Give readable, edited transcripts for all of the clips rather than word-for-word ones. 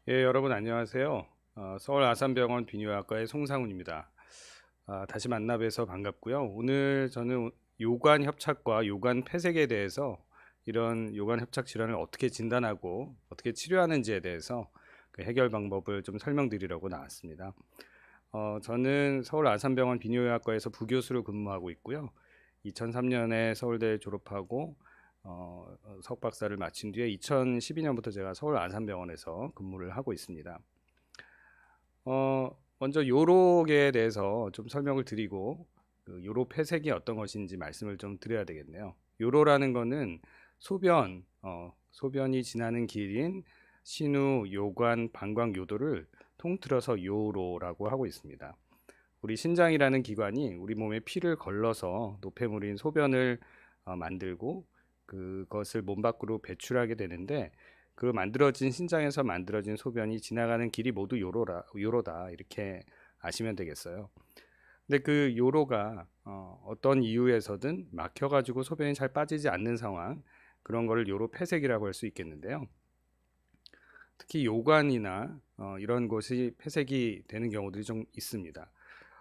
예, 여러분 안녕하세요. 서울 아산병원 비뇨기과의 송상훈입니다. 다시 만나 뵈서 반갑고요. 오늘 저는 요관 협착과 요관 폐색에 대해서 이런 요관 협착 질환을 어떻게 진단하고 어떻게 치료하는지에 대해서 그 해결 방법을 좀 설명드리려고 나왔습니다. 저는 서울 아산병원 비뇨기과에서 부교수로 근무하고 있고요. 2003년에 서울대 졸업하고 석박사를 마친 뒤에 2012년부터 제가 서울 아산병원에서 근무를 하고 있습니다. 먼저 요록에 대해서 좀 설명을 드리고 그 요로 폐색이 어떤 것인지 말씀을 좀 드려야 되겠네요. 요로라는 거는 소변이 지나는 길인 신우, 요관, 방광 요도를 통틀어서 요로라고 하고 있습니다. 우리 신장이라는 기관이 우리 몸에 피를 걸러서 노폐물인 소변을 만들고 그것을 몸 밖으로 배출하게 되는데, 그 만들어진 신장에서 만들어진 소변이 지나가는 길이 모두 요로다 이렇게 아시면 되겠어요. 근데 그 요로가 어떤 이유에서든 막혀가지고 소변이 잘 빠지지 않는 상황, 그런 거를 요로 폐색이라고 할 수 있겠는데요. 특히 요관이나 이런 곳이 폐색이 되는 경우들이 좀 있습니다.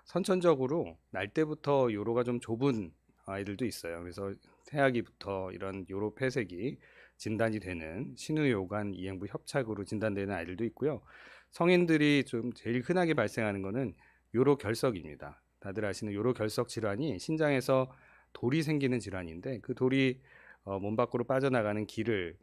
선천적으로 날 때부터 요로가 좀 좁은 아이들도 있어요. 그래서 태아기부터 이런 요로 폐색이 진단이 되는 신우요관 이행부 협착으로 진단되는 아이들도 있고요. 성인들이 좀 제일 흔하게 발생하는 것은 요로 결석입니다. 다들 아시는 요로 결석 질환이 신장에서 돌이 생기는 질환인데, 그 돌이 몸 밖으로 빠져나가는 길을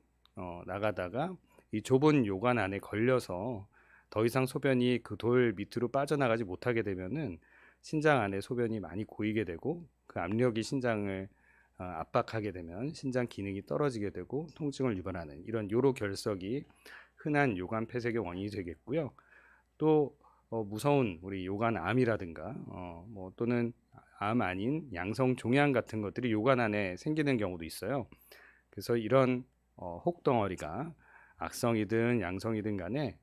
나가다가 이 좁은 요관 안에 걸려서 더 이상 소변이 그 돌 밑으로 빠져나가지 못하게 되면은 신장 안에 소변이 많이 고이게 되고, 그 압력이 신장을 압박하게 되면 신장 기능이 떨어지게 되고 통증을 유발하는 이런 요로 결석이 흔한 요관 폐색의 원인이 되겠고요. 또 무서운 우리 요관암이라든가 뭐 또는 암 아닌 양성 종양 같은 것들이 요관 안에 생기는 경우도 있어요. 그래서 이런 혹덩어리가 악성이든 양성이든 간에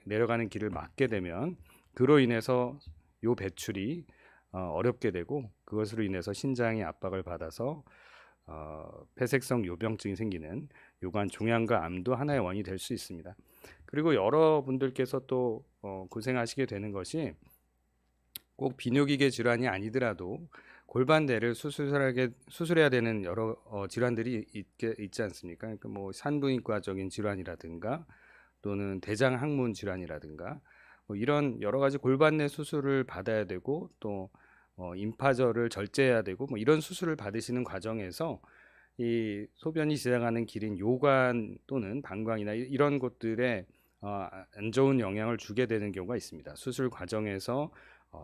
내려가는 길을 막게 되면 그로 인해서 요 배출이 어렵게 되고, 그것으로 인해서 신장이 압박을 받아서 폐색성 요병증이 생기는 요관 종양과 암도 하나의 원인이 될 수 있습니다. 그리고 여러분들께서 또 고생하시게 되는 것이, 꼭 비뇨기계 질환이 아니더라도 골반대를 수술해야 되는 여러 질환들이 있지 않습니까? 그러니까 뭐 산부인과적인 질환이라든가 또는 대장 항문 질환이라든가 뭐 이런 여러 가지 골반내 수술을 받아야 되고, 또 임파절을 절제해야 되고 뭐 이런 수술을 받으시는 과정에서 이 소변이 지나가는 길인 요관 또는 방광이나 이런 곳들에 안 좋은 영향을 주게 되는 경우가 있습니다. 수술 과정에서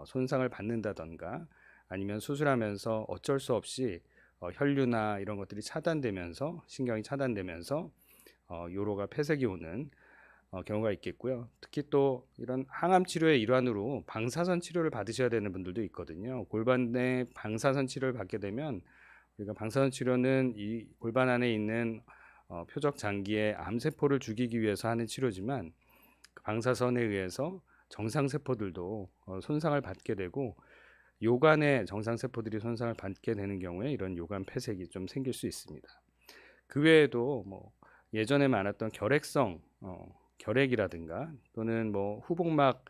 손상을 받는다던가, 아니면 수술하면서 어쩔 수 없이 혈류나 이런 것들이 차단되면서 신경이 차단되면서 요로가 폐색이 오는 경우가 있겠고요. 특히 또 이런 항암 치료의 일환으로 방사선 치료를 받으셔야 되는 분들도 있거든요. 골반 내 방사선 치료를 받게 되면, 우리가 방사선 치료는 이 골반 안에 있는 표적 장기의 암세포를 죽이기 위해서 하는 치료지만, 그 방사선에 의해서 정상세포들도 손상을 받게 되고, 요관의 정상세포들이 손상을 받게 되는 경우에 이런 요관 폐색이 좀 생길 수 있습니다. 그 외에도 뭐 예전에 많았던 결핵이라든가 또는 뭐 후복막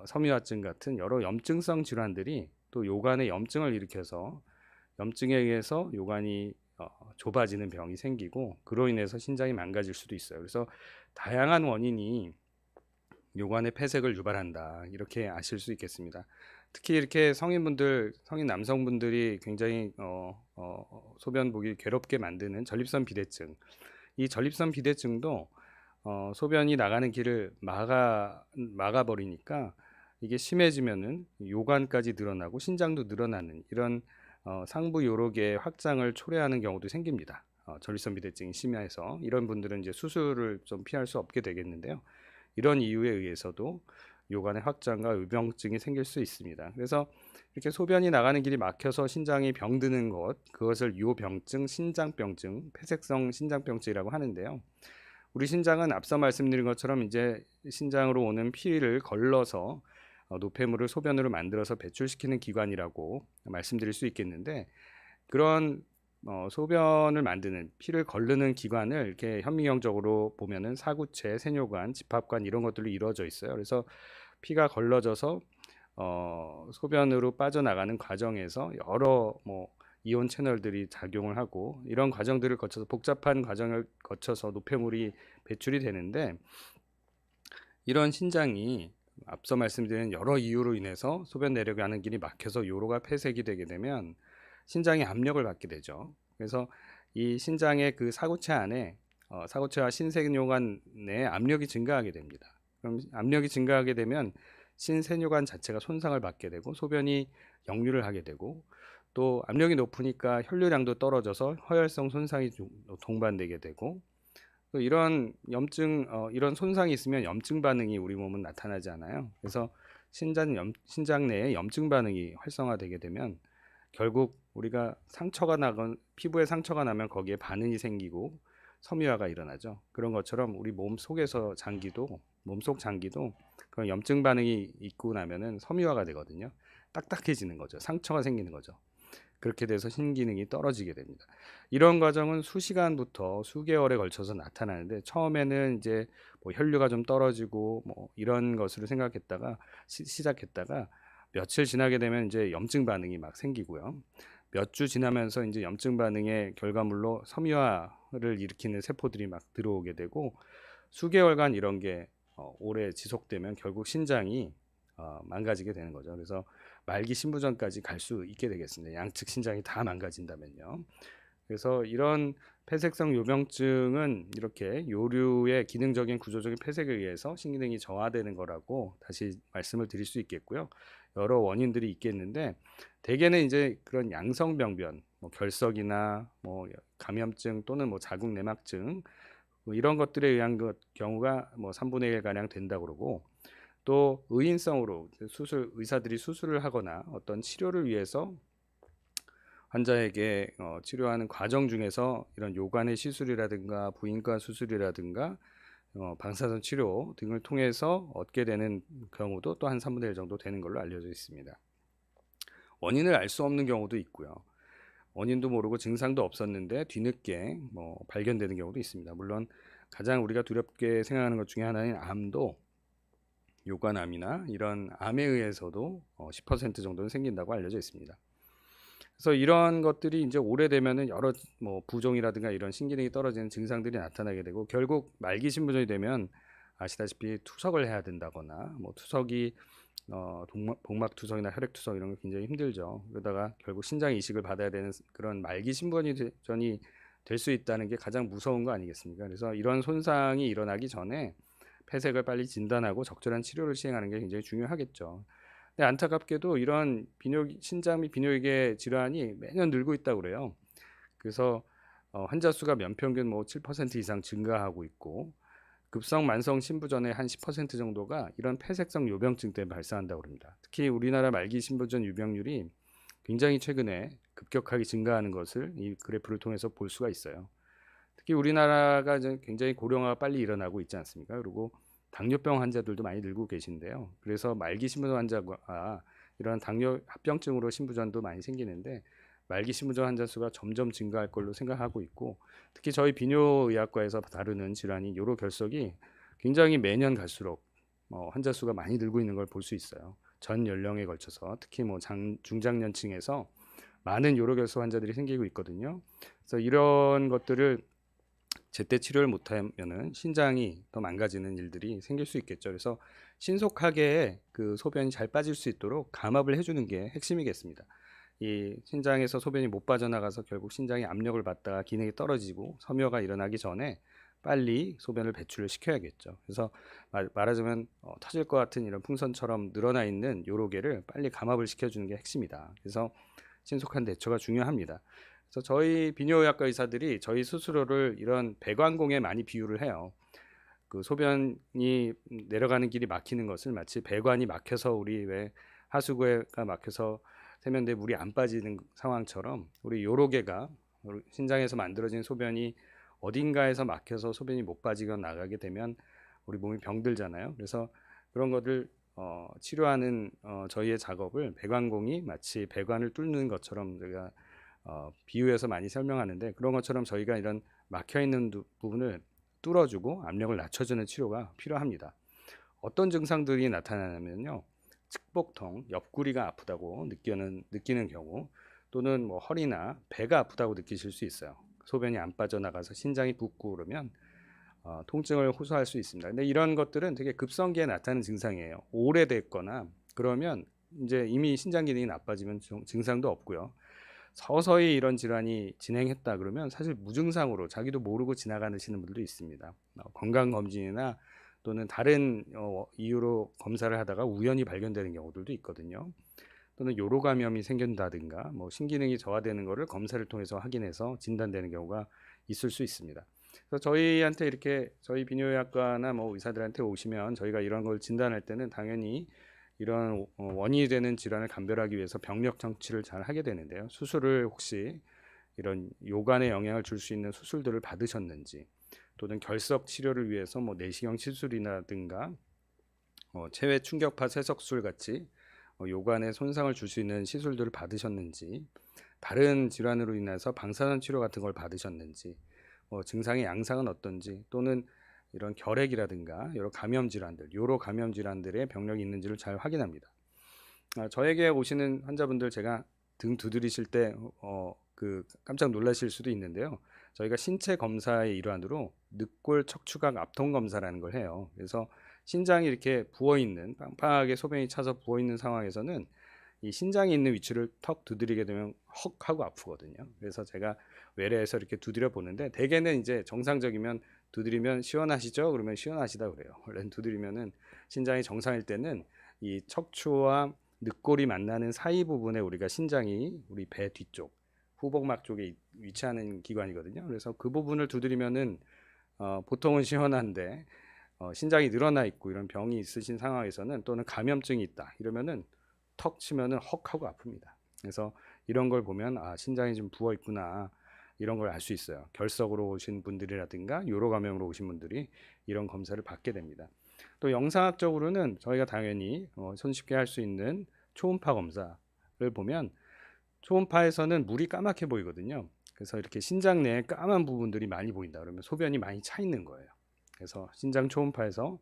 섬유화증 같은 여러 염증성 질환들이 또 요관에 염증을 일으켜서, 염증에 의해서 요관이 좁아지는 병이 생기고 그로 인해서 신장이 망가질 수도 있어요. 그래서 다양한 원인이 요관의 폐색을 유발한다 이렇게 아실 수 있겠습니다. 특히 이렇게 성인 남성분들이 굉장히 소변 보기 괴롭게 만드는 전립선 비대증, 이 전립선 비대증도 소변이 나가는 길을 막아버리니까 이게 심해지면은 요관까지 늘어나고 신장도 늘어나는 이런 상부 요로의 확장을 초래하는 경우도 생깁니다. 전립선 비대증이 심해서 이런 분들은 이제 수술을 좀 피할 수 없게 되겠는데요. 이런 이유에 의해서도 요관의 확장과 의병증이 생길 수 있습니다. 그래서 이렇게 소변이 나가는 길이 막혀서 신장이 병드는 그것을 요병증, 신장병증, 폐색성 신장병증이라고 하는데요. 우리 신장은 앞서 말씀드린 것처럼 이제 신장으로 오는 피를 걸러서 노폐물을 소변으로 만들어서 배출시키는 기관이라고 말씀드릴 수 있겠는데, 그런 소변을 만드는 피를 거르는 기관을 이렇게 현미경적으로 보면은 사구체, 세뇨관, 집합관 이런 것들로 이루어져 있어요. 그래서 피가 걸러져서 소변으로 빠져나가는 과정에서 여러 이온 채널들이 작용을 하고 이런 과정들을 거쳐서 복잡한 과정을 거쳐서 노폐물이 배출이 되는데 이런 신장이 앞서 말씀드린 여러 이유로 인해서 소변 내려가는 길이 막혀서 요로가 폐색이 되게 되면 신장이 압력을 받게 되죠. 그래서 이 신장의 그 사구체 안에 사구체와 신세뇨관 내 압력이 증가하게 됩니다. 그럼 압력이 증가하게 되면 신세뇨관 자체가 손상을 받게 되고 소변이 역류를 하게 되고 또 압력이 높으니까 혈류량도 떨어져서 허혈성 손상이 동반되게 되고 또 이런 이런 손상이 있으면 염증 반응이 우리 몸은 나타나지 않아요. 그래서 신장 내에 염증 반응이 활성화되게 되면 결국 우리가 피부에 상처가 나면 거기에 반응이 생기고 섬유화가 일어나죠. 그런 것처럼 우리 몸속 장기도 그런 염증 반응이 있고 나면은 섬유화가 되거든요. 딱딱해지는 거죠. 상처가 생기는 거죠. 그렇게 돼서 신기능이 떨어지게 됩니다. 이런 과정은 수시간부터 수개월에 걸쳐서 나타나는데 처음에는 이제 혈류가 좀 떨어지고 이런 것으로 생각했다가 시작했다가 며칠 지나게 되면 이제 염증 반응이 막 생기고요. 몇 주 지나면서 이제 염증 반응의 결과물로 섬유화를 일으키는 세포들이 막 들어오게 되고 수개월간 이런 게 오래 지속되면 결국 신장이 망가지게 되는 거죠. 그래서 말기 신부전까지 갈 수 있게 되겠습니다. 양측 신장이 다 망가진다면요. 그래서 이런 폐색성 요병증은 이렇게 요류의 기능적인 구조적인 폐색에 의해서 신기능이 저하되는 거라고 다시 말씀을 드릴 수 있겠고요. 여러 원인들이 있겠는데 대개는 이제 그런 양성병변, 결석이나 감염증 또는 자궁 내막증 이런 것들에 의한 경우가 3분의 1 가량 된다 그러고 또 의인성으로 의사들이 수술을 하거나 어떤 치료를 위해서 환자에게 치료하는 과정 중에서 이런 요관의 시술이라든가 부인과 수술이라든가 방사선 치료 등을 통해서 얻게 되는 경우도 또 한 3분의 1 정도 되는 걸로 알려져 있습니다. 원인을 알 수 없는 경우도 있고요. 원인도 모르고 증상도 없었는데 뒤늦게 발견되는 경우도 있습니다. 물론 가장 우리가 두렵게 생각하는 것 중에 하나인 암도 요관암이나 이런 암에 의해서도 10% 정도는 생긴다고 알려져 있습니다. 그래서 이런 것들이 이제 오래되면은 여러 부종이라든가 이런 신기능이 떨어지는 증상들이 나타나게 되고 결국 말기 신부전이 되면 아시다시피 투석을 해야 된다거나 투석이 복막 투석이나 혈액 투석 이런 거 굉장히 힘들죠. 그러다가 결국 신장 이식을 받아야 되는 그런 말기 신부전이 될 수 있다는 게 가장 무서운 거 아니겠습니까? 그래서 이런 손상이 일어나기 전에 폐색을 빨리 진단하고 적절한 치료를 시행하는 게 굉장히 중요하겠죠. 근데 안타깝게도 이런 신장 및 비뇨기계 질환이 매년 늘고 있다고 그래요. 그래서 환자 수가 연평균 7% 이상 증가하고 있고 급성 만성 신부전의 한 10% 정도가 이런 폐색성 요병증 때문에 발생한다고 합니다. 특히 우리나라 말기 신부전 유병률이 굉장히 최근에 급격하게 증가하는 것을 이 그래프를 통해서 볼 수가 있어요. 특히 우리나라가 굉장히 고령화가 빨리 일어나고 있지 않습니까? 그리고 당뇨병 환자들도 많이 늘고 계신데요. 그래서 말기 신부전 환자가 이런 당뇨 합병증으로 신부전도 많이 생기는데 말기 신부전 환자 수가 점점 증가할 걸로 생각하고 있고 특히 저희 비뇨의학과에서 다루는 질환인 요로결석이 굉장히 매년 갈수록 환자 수가 많이 늘고 있는 걸 볼 수 있어요. 전 연령에 걸쳐서 특히 중장년층에서 많은 요로결석 환자들이 생기고 있거든요. 그래서 이런 것들을 제때 치료를 못하면은 신장이 더 망가지는 일들이 생길 수 있겠죠. 그래서 신속하게 그 소변이 잘 빠질 수 있도록 감압을 해주는 게 핵심이겠습니다. 이 신장에서 소변이 못 빠져나가서 결국 신장이 압력을 받다가 기능이 떨어지고 섬유화가 일어나기 전에 빨리 소변을 배출을 시켜야겠죠. 그래서 말하자면 터질 것 같은 이런 풍선처럼 늘어나 있는 요로계를 빨리 감압을 시켜주는 게 핵심이다. 그래서 신속한 대처가 중요합니다. 그래서 저희 비뇨의학과 의사들이 저희 스스로를 이런 배관공에 많이 비유를 해요. 그 소변이 내려가는 길이 막히는 것을 마치 배관이 막혀서 우리 왜 하수구가 막혀서 세면대에 물이 안 빠지는 상황처럼 우리 요로계가 신장에서 만들어진 소변이 어딘가에서 막혀서 소변이 못 빠지거나 나가게 되면 우리 몸이 병들잖아요. 그래서 그런 것들 치료하는 저희의 작업을 배관공이 마치 배관을 뚫는 것처럼 제가 비유해서 많이 설명하는데, 그런 것처럼 저희가 이런 막혀 있는 부분을 뚫어주고 압력을 낮춰주는 치료가 필요합니다. 어떤 증상들이 나타나냐면요, 측복통, 옆구리가 아프다고 느끼는 경우, 또는 뭐 허리나 배가 아프다고 느끼실 수 있어요. 소변이 안 빠져나가서 신장이 붓고 그러면 통증을 호소할 수 있습니다. 근데 이런 것들은 되게 급성기에 나타나는 증상이에요. 오래됐거나 그러면 이제 이미 신장 기능이 나빠지면 증상도 없고요. 서서히 이런 질환이 진행했다 그러면 사실 무증상으로 자기도 모르고 지나가시는 분들도 있습니다. 건강검진이나 또는 다른 이유로 검사를 하다가 우연히 발견되는 경우들도 있거든요. 또는 요로 감염이 생긴다든가 뭐 신기능이 저하되는 것을 검사를 통해서 확인해서 진단되는 경우가 있을 수 있습니다. 그래서 저희한테 이렇게 저희 비뇨기과나 뭐 의사들한테 오시면 저희가 이런 걸 진단할 때는 당연히 이런 원인이 되는 질환을 감별하기 위해서 병력 정치를 잘 하게 되는데요. 수술을 혹시 이런 요관에 영향을 줄 수 있는 수술들을 받으셨는지, 또는 결석 치료를 위해서 뭐 내시경 시술이라든가 체외 충격파 세석술 같이 요관에 손상을 줄 수 있는 시술들을 받으셨는지, 다른 질환으로 인해서 방사선 치료 같은 걸 받으셨는지, 증상의 양상은 어떤지, 또는 이런 결핵이라든가 여러 감염 질환들, 요로 감염 질환들의 병력이 있는지를 잘 확인합니다. 저에게 오시는 환자분들 제가 등 두드리실 때 깜짝 놀라실 수도 있는데요. 저희가 신체 검사의 일환으로 늑골 척추각 압통 검사라는 걸 해요. 그래서 신장이 이렇게 부어 있는, 빵빵하게 소변이 차서 부어 있는 상황에서는 이 신장이 있는 위치를 턱 두드리게 되면 헉 하고 아프거든요. 그래서 제가 외래에서 이렇게 두드려 보는데, 대개는 이제 정상적이면 두드리면 시원하시죠? 그러면 시원하시다 그래요. 원래는 두드리면은 신장이 정상일 때는 이 척추와 늑골이 만나는 사이 부분에 우리가 신장이 우리 배 뒤쪽 후복막 쪽에 위치하는 기관이거든요. 그래서 그 부분을 두드리면은 보통은 시원한데 신장이 늘어나 있고 이런 병이 있으신 상황에서는, 또는 감염증이 있다 이러면은 턱 치면은 헉 하고 아픕니다. 그래서 이런 걸 보면 신장이 좀 부어 있구나, 이런 걸 알 수 있어요. 결석으로 오신 분들이라든가 요로 감염으로 오신 분들이 이런 검사를 받게 됩니다. 또 영상학적으로는 저희가 당연히 손쉽게 할 수 있는 초음파 검사를 보면, 초음파에서는 물이 까맣게 보이거든요. 그래서 이렇게 신장 내에 까만 부분들이 많이 보인다 그러면 소변이 많이 차 있는 거예요. 그래서 신장 초음파에서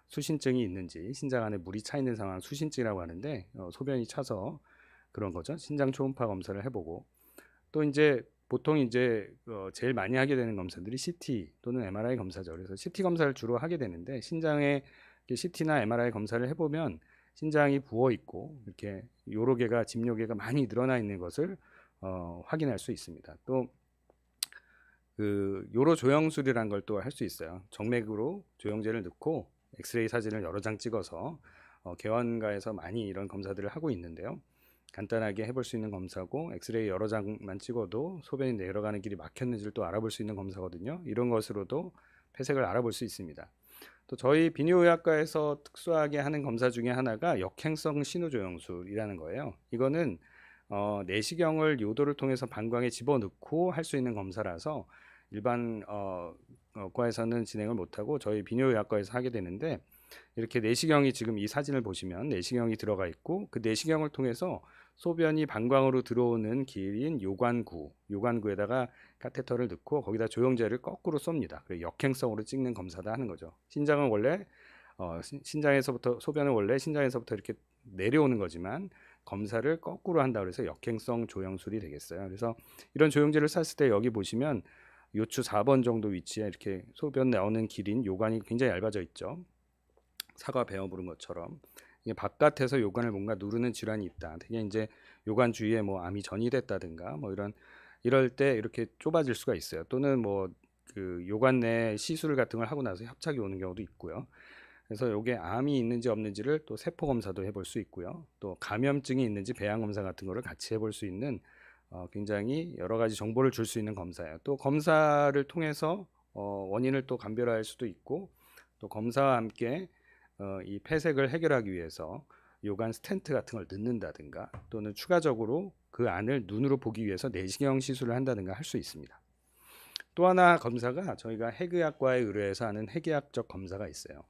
수신증이 있는지, 신장 안에 물이 차 있는 상황 수신증이라고 하는데, 소변이 차서 그런 거죠. 신장 초음파 검사를 해보고, 또 이제 보통 이제 제일 많이 하게 되는 검사들이 CT 또는 MRI 검사죠. 그래서 CT 검사를 주로 하게 되는데, 신장에 CT나 MRI 검사를 해보면 신장이 부어 있고 이렇게 요로계가 집요계가 많이 늘어나 있는 것을 확인할 수 있습니다. 또 그 요로 조영술이라는 걸 또 할 수 있어요. 정맥으로 조영제를 넣고 엑스레이 사진을 여러 장 찍어서 개원가에서 많이 이런 검사들을 하고 있는데요. 간단하게 해볼 수 있는 검사고, 엑스레이 여러 장만 찍어도 소변이 내려가는 길이 막혔는지를 또 알아볼 수 있는 검사거든요. 이런 것으로도 폐색을 알아볼 수 있습니다. 또 저희 비뇨의학과에서 특수하게 하는 검사 중에 하나가 역행성 신우조영술이라는 거예요. 이거는 내시경을 요도를 통해서 방광에 집어넣고 할 수 있는 검사라서 일반 과에서는 진행을 못하고 저희 비뇨의학과에서 하게 되는데, 이렇게 내시경이, 지금 이 사진을 보시면 내시경이 들어가 있고, 그 내시경을 통해서 소변이 방광으로 들어오는 길인 요관구에다가 카테터를 넣고 거기다 조영제를 거꾸로 쏩니다. 그래서 역행성으로 찍는 검사다 하는 거죠. 신장은 원래 신장에서부터, 소변은 원래 신장에서부터 이렇게 내려오는 거지만 검사를 거꾸로 한다 그래서 역행성 조영술이 되겠어요. 그래서 이런 조영제를 쐈을 때 여기 보시면 요추 4번 정도 위치에 이렇게 소변 나오는 길인 요관이 굉장히 얇아져 있죠. 사과 베어 부른 것처럼. 이게 바깥에서 요관을 뭔가 누르는 질환이 있다. 되게 이제 요관 주위에 뭐 암이 전이됐다든가 뭐 이럴 때 이렇게 좁아질 수가 있어요. 또는 뭐 그 요관 내 시술 같은 걸 하고 나서 협착이 오는 경우도 있고요. 그래서 요게 암이 있는지 없는지를 또 세포 검사도 해볼 수 있고요. 또 감염증이 있는지 배양 검사 같은 거를 같이 해볼 수 있는 굉장히 여러 가지 정보를 줄 수 있는 검사예요. 또 검사를 통해서 원인을 또 감별할 수도 있고, 또 검사와 함께 이 폐색을 해결하기 위해서 요관 스텐트 같은 걸 넣는다든가, 또는 추가적으로 그 안을 눈으로 보기 위해서 내시경 시술을 한다든가 할 수 있습니다. 또 하나 검사가 저희가 핵의학과에 의뢰해서 하는 핵의학적 검사가 있어요.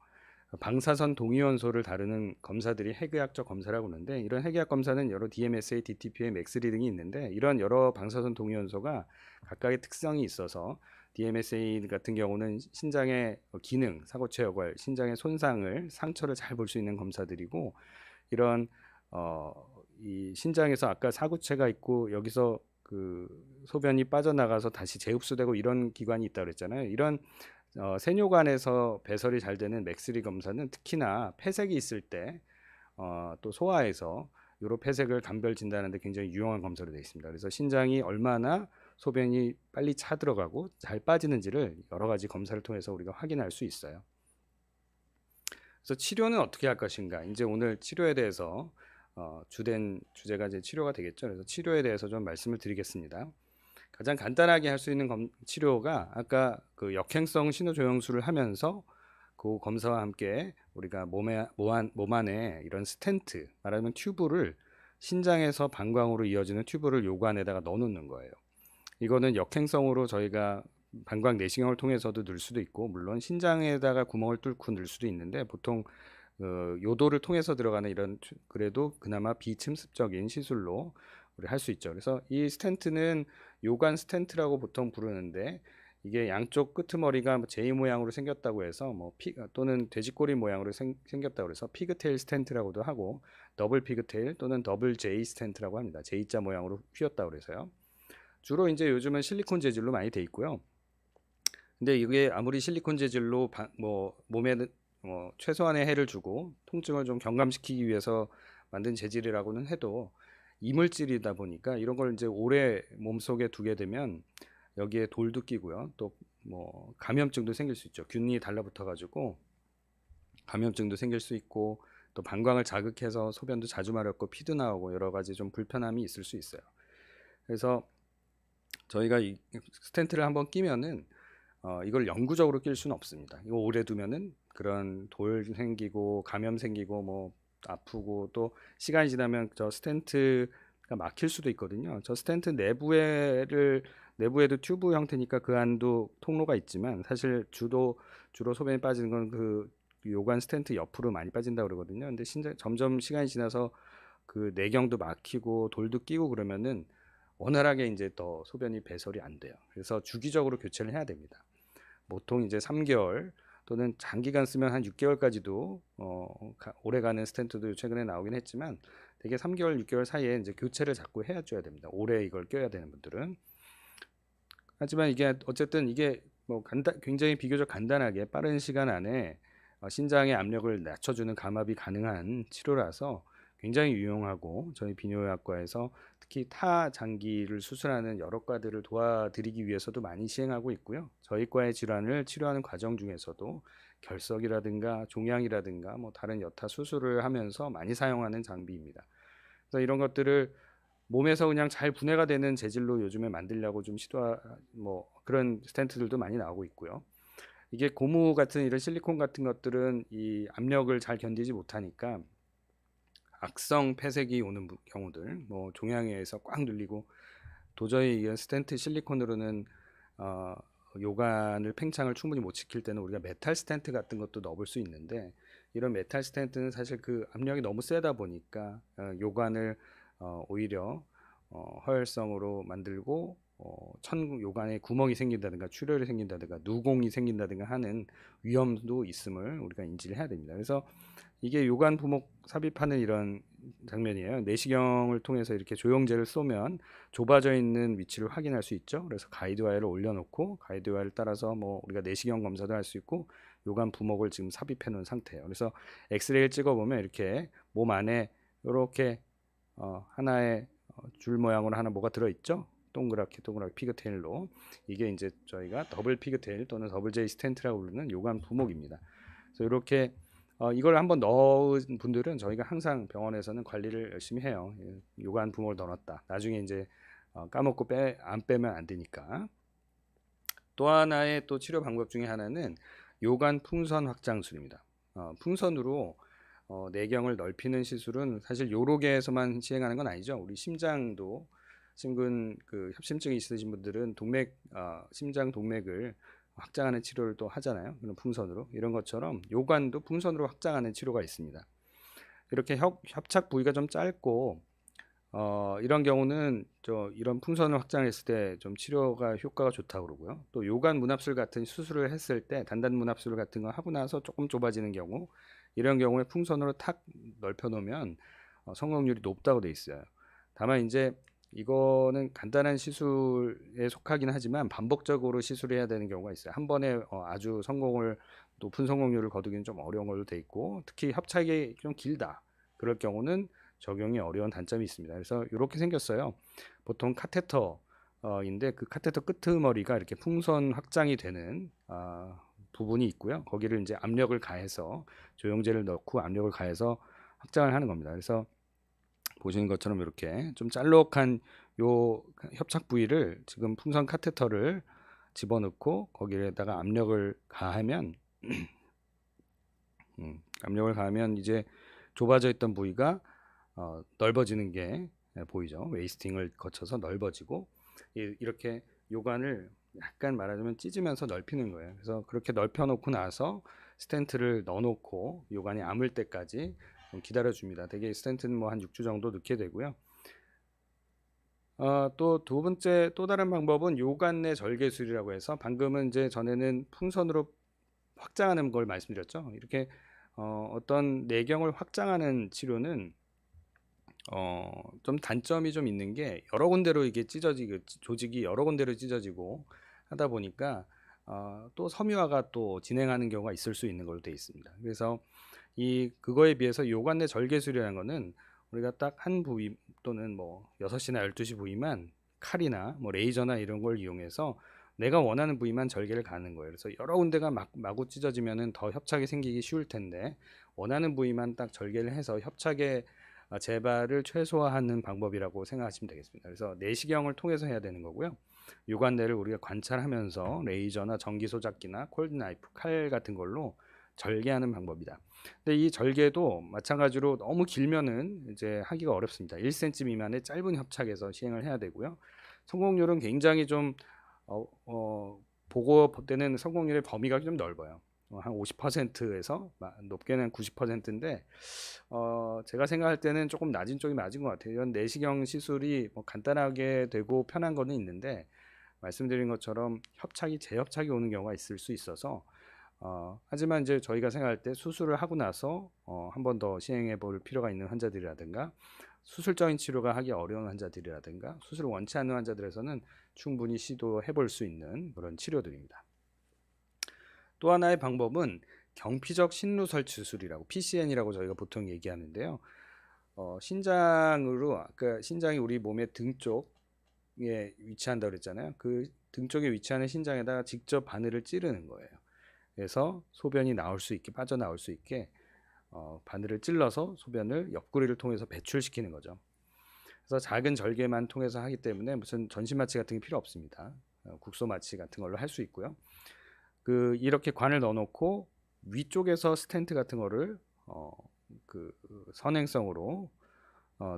방사선 동위원소를 다루는 검사들이 핵의학적 검사라고 하는데, 이런 핵의학 검사는 여러 DMSA, DTPA, 맥스리 등이 있는데, 이런 여러 방사선 동위원소가 각각의 특성이 있어서 DMSA 같은 경우는 신장의 기능, 사고체 여과를, 신장의 손상을, 상처를 잘 볼 수 있는 검사들이고, 이런 이 신장에서 아까 사구체가 있고 여기서 그 소변이 빠져나가서 다시 재흡수되고 이런 기관이 있다고 그랬잖아요. 이런 세뇨관에서 배설이 잘 되는 맥스리 검사는 특히나 폐색이 있을 때 또 소아에서 요로 폐색을 감별 진단하는데 굉장히 유용한 검사로 되어 있습니다. 그래서 신장이 얼마나 소변이 빨리 차 들어가고 잘 빠지는지를 여러 가지 검사를 통해서 우리가 확인할 수 있어요. 그래서 치료는 어떻게 할 것인가? 이제 오늘 치료에 대해서 주된 주제가 이제 치료가 되겠죠. 그래서 치료에 대해서 좀 말씀을 드리겠습니다. 가장 간단하게 할 수 있는 치료가 아까 그 역행성 신호조영술을 하면서 그 검사와 함께 우리가 몸 안에 이런 스텐트, 말하면 튜브를 신장에서 방광으로 이어지는 튜브를 요관에다가 넣어놓는 거예요. 이거는 역행성으로 저희가 방광 내시경을 통해서도 넣을 수도 있고, 물론 신장에다가 구멍을 뚫고 넣을 수도 있는데, 보통 요도를 통해서 들어가는 이런 그래도 그나마 비침습적인 시술로 우리 할 수 있죠. 그래서 이 스텐트는 요관 스텐트라고 보통 부르는데, 이게 양쪽 끄트머리가 J 모양으로 생겼다고 해서 또는 돼지꼬리 모양으로 생겼다고 해서 피그테일 스텐트라고도 하고, 더블 피그테일 또는 더블 J 스텐트라고 합니다. J자 모양으로 휘었다고 그래서요. 주로 이제 요즘은 실리콘 재질로 많이 돼 있고요. 근데 이게 아무리 실리콘 재질로 몸에 최소한의 해를 주고 통증을 좀 경감시키기 위해서 만든 재질이라고는 해도 이물질이다 보니까 이런 걸 이제 오래 몸속에 두게 되면 여기에 돌도 끼고요. 또 감염증도 생길 수 있죠. 균이 달라붙어 가지고 감염증도 생길 수 있고, 또 방광을 자극해서 소변도 자주 마렵고 피도 나오고 여러 가지 좀 불편함이 있을 수 있어요. 그래서 저희가 이 스텐트를 한번 끼면은 이걸 영구적으로 낄 수는 없습니다. 이거 오래 두면은 그런 돌 생기고 감염 생기고 아프고, 또 시간이 지나면 저 스텐트가 막힐 수도 있거든요. 저 스텐트 내부에도 튜브 형태니까 그 안도 통로가 있지만, 사실 주로 소변이 빠지는 건 그 요관 스텐트 옆으로 많이 빠진다고 그러거든요. 근데 점점 시간이 지나서 그 내경도 막히고 돌도 끼고 그러면은 원활하게 이제 더 소변이 배설이 안 돼요. 그래서 주기적으로 교체를 해야 됩니다. 보통 이제 3개월 또는 장기간 쓰면 한 6개월까지도 오래가는 스텐트도 최근에 나오긴 했지만, 대개 3개월, 6개월 사이에 이제 교체를 자꾸 해줘야 됩니다. 오래 이걸 껴야 되는 분들은. 하지만 이게 어쨌든 이게 굉장히 비교적 간단하게 빠른 시간 안에 신장의 압력을 낮춰주는 감압이 가능한 치료라서 굉장히 유용하고, 저희 비뇨의학과에서 특히 타장기를 수술하는 여러 과들을 도와드리기 위해서도 많이 시행하고 있고요. 저희 과의 질환을 치료하는 과정 중에서도 결석이라든가 종양이라든가 다른 여타 수술을 하면서 많이 사용하는 장비입니다. 그래서 이런 것들을 몸에서 그냥 잘 분해가 되는 재질로 요즘에 만들려고 좀 그런 스텐트들도 많이 나오고 있고요. 이게 고무 같은 이런 실리콘 같은 것들은 이 압력을 잘 견디지 못하니까 악성 폐색이 오는 경우들, 종양에 의해서 꽉 눌리고 도저히 이런 스텐트 실리콘으로는 요관을 팽창을 충분히 못 시킬 때는 우리가 메탈 스텐트 같은 것도 넣어볼 수 있는데, 이런 메탈 스텐트는 사실 그 압력이 너무 세다 보니까 요관을 오히려 허혈성으로 만들고 요관에 구멍이 생긴다든가 출혈이 생긴다든가 누공이 생긴다든가 하는 위험도 있음을 우리가 인지를 해야 됩니다. 그래서 이게 요관 부목 삽입하는 이런 장면이에요. 내시경을 통해서 이렇게 조영제를 쏘면 좁아져 있는 위치를 확인할 수 있죠. 그래서 가이드와이어를 올려놓고 가이드와이어를 따라서 우리가 내시경 검사도 할 수 있고, 요관 부목을 지금 삽입해 놓은 상태예요. 그래서 엑스레이를 찍어보면 이렇게 몸 안에 이렇게 하나의 줄 모양으로 하나 뭐가 들어있죠. 동그랗게 피그테일로. 이게 이제 저희가 더블 피그테일 또는 더블 제이 스텐트라고 부르는 요관 부목입니다. 그래서 이렇게 이걸 한번 넣은 분들은 저희가 항상 병원에서는 관리를 열심히 해요. 요관 부목을 넣어놨다. 나중에 이제 까먹고 안 빼면 안 되니까. 또 하나의 또 치료 방법 중에 하나는 요관 풍선 확장술입니다. 풍선으로 내경을 넓히는 시술은 사실 요로계에서만 시행하는 건 아니죠. 우리 심장도 심근 그 협심증이 있으신 분들은 심장 동맥을 확장하는 치료를 또 하잖아요. 그런 풍선으로. 이런 것처럼 요관도 풍선으로 확장하는 치료가 있습니다. 이렇게 협착 부위가 좀 짧고 이런 경우는 이런 풍선을 확장했을 때 좀 치료가 효과가 좋다고 그러고요. 또 요관 문합술 같은 수술을 했을 때 단단 문합술 같은 거 하고 나서 조금 좁아지는 경우, 이런 경우에 풍선으로 탁 넓혀 놓으면 성공률이 높다고 돼 있어요. 다만 이제 이거는 간단한 시술에 속하긴 하지만 반복적으로 시술해야 되는 경우가 있어요. 한 번에 아주 높은 성공률을 거두기는 좀 어려운 걸로 돼 있고, 특히 협착이 좀 길다. 그럴 경우는 적용이 어려운 단점이 있습니다. 그래서 이렇게 생겼어요. 보통 카테터인데 그 카테터 끄트머리가 이렇게 풍선 확장이 되는 부분이 있고요. 거기를 이제 압력을 가해서 조영제를 넣고 압력을 가해서 확장을 하는 겁니다. 그래서 보시는 것처럼 이렇게 좀 짤록한 요 협착 부위를 지금 풍선 카테터를 집어넣고 거기에다가 압력을 가하면 이제 좁아져 있던 부위가 넓어지는 게 보이죠. 웨이스팅을 거쳐서 넓어지고 이렇게 요관을 약간 말하자면 찢으면서 넓히는 거예요. 그래서 그렇게 넓혀 놓고 나서 스텐트를 넣어 놓고 요관이 아물 때까지 좀 기다려 줍니다. 대개 스텐트는 뭐 한 6주 정도 넣게 되고요. 또 두 번째 또 다른 방법은 요관 내 절개술이라고 해서, 방금은 이제 전에는 풍선으로 확장하는 걸 말씀드렸죠. 이렇게 어떤 내경을 확장하는 치료는 좀 단점이 좀 있는 게, 여러 군데로 이게 조직이 여러 군데로 찢어지고 하다 보니까 또 섬유화가 또 진행하는 경우가 있을 수 있는 걸로 되어 있습니다. 그래서 그거에 비해서 요관 내 절개술이라는 거는 우리가 딱 한 부위 또는 뭐 6시나 12시 부위만 칼이나 뭐 레이저나 이런 걸 이용해서 내가 원하는 부위만 절개를 가는 거예요. 그래서 여러 군데가 마구 찢어지면은 더 협착이 생기기 쉬울 텐데, 원하는 부위만 딱 절개를 해서 협착의 재발을 최소화하는 방법이라고 생각하시면 되겠습니다. 그래서 내시경을 통해서 해야 되는 거고요. 요관내를 우리가 관찰하면서 레이저나 전기 소작기나 콜드 나이프, 칼 같은 걸로 절개하는 방법이다. 근데 이 절개도 마찬가지로 너무 길면은 이제 하기가 어렵습니다. 1cm 미만의 짧은 협착에서 시행을 해야 되고요. 성공률은 굉장히 좀 보고 볼 때는 성공률의 범위가 좀 넓어요. 한 50%에서 높게는 90%인데 제가 생각할 때는 조금 낮은 쪽이 맞은 것 같아요. 이런 내시경 시술이 뭐 간단하게 되고 편한 거는 있는데, 말씀드린 것처럼 재협착이 오는 경우가 있을 수 있어서 하지만 이제 저희가 생각할 때 수술을 하고 나서 한 번 더 시행해 볼 필요가 있는 환자들이라든가, 수술적인 치료가 하기 어려운 환자들이라든가, 수술을 원치 않는 환자들에서는 충분히 시도해 볼 수 있는 그런 치료들입니다. 또 하나의 방법은 경피적 신루 설치 수술이라고, PCN이라고 저희가 보통 얘기하는데요. 신장이 우리 몸의 등 쪽에 위치한다고 그랬잖아요. 그 등 쪽에 위치하는 신장에다가 직접 바늘을 찌르는 거예요. 그래서 소변이 빠져나올 수 있게 바늘을 찔러서 소변을 옆구리를 통해서 배출시키는 거죠. 그래서 작은 절개만 통해서 하기 때문에 무슨 전신 마취 같은 게 필요 없습니다. 국소 마취 같은 걸로 할 수 있고요. 이렇게 관을 넣어놓고 위쪽에서 스텐트 같은 거를 선행성으로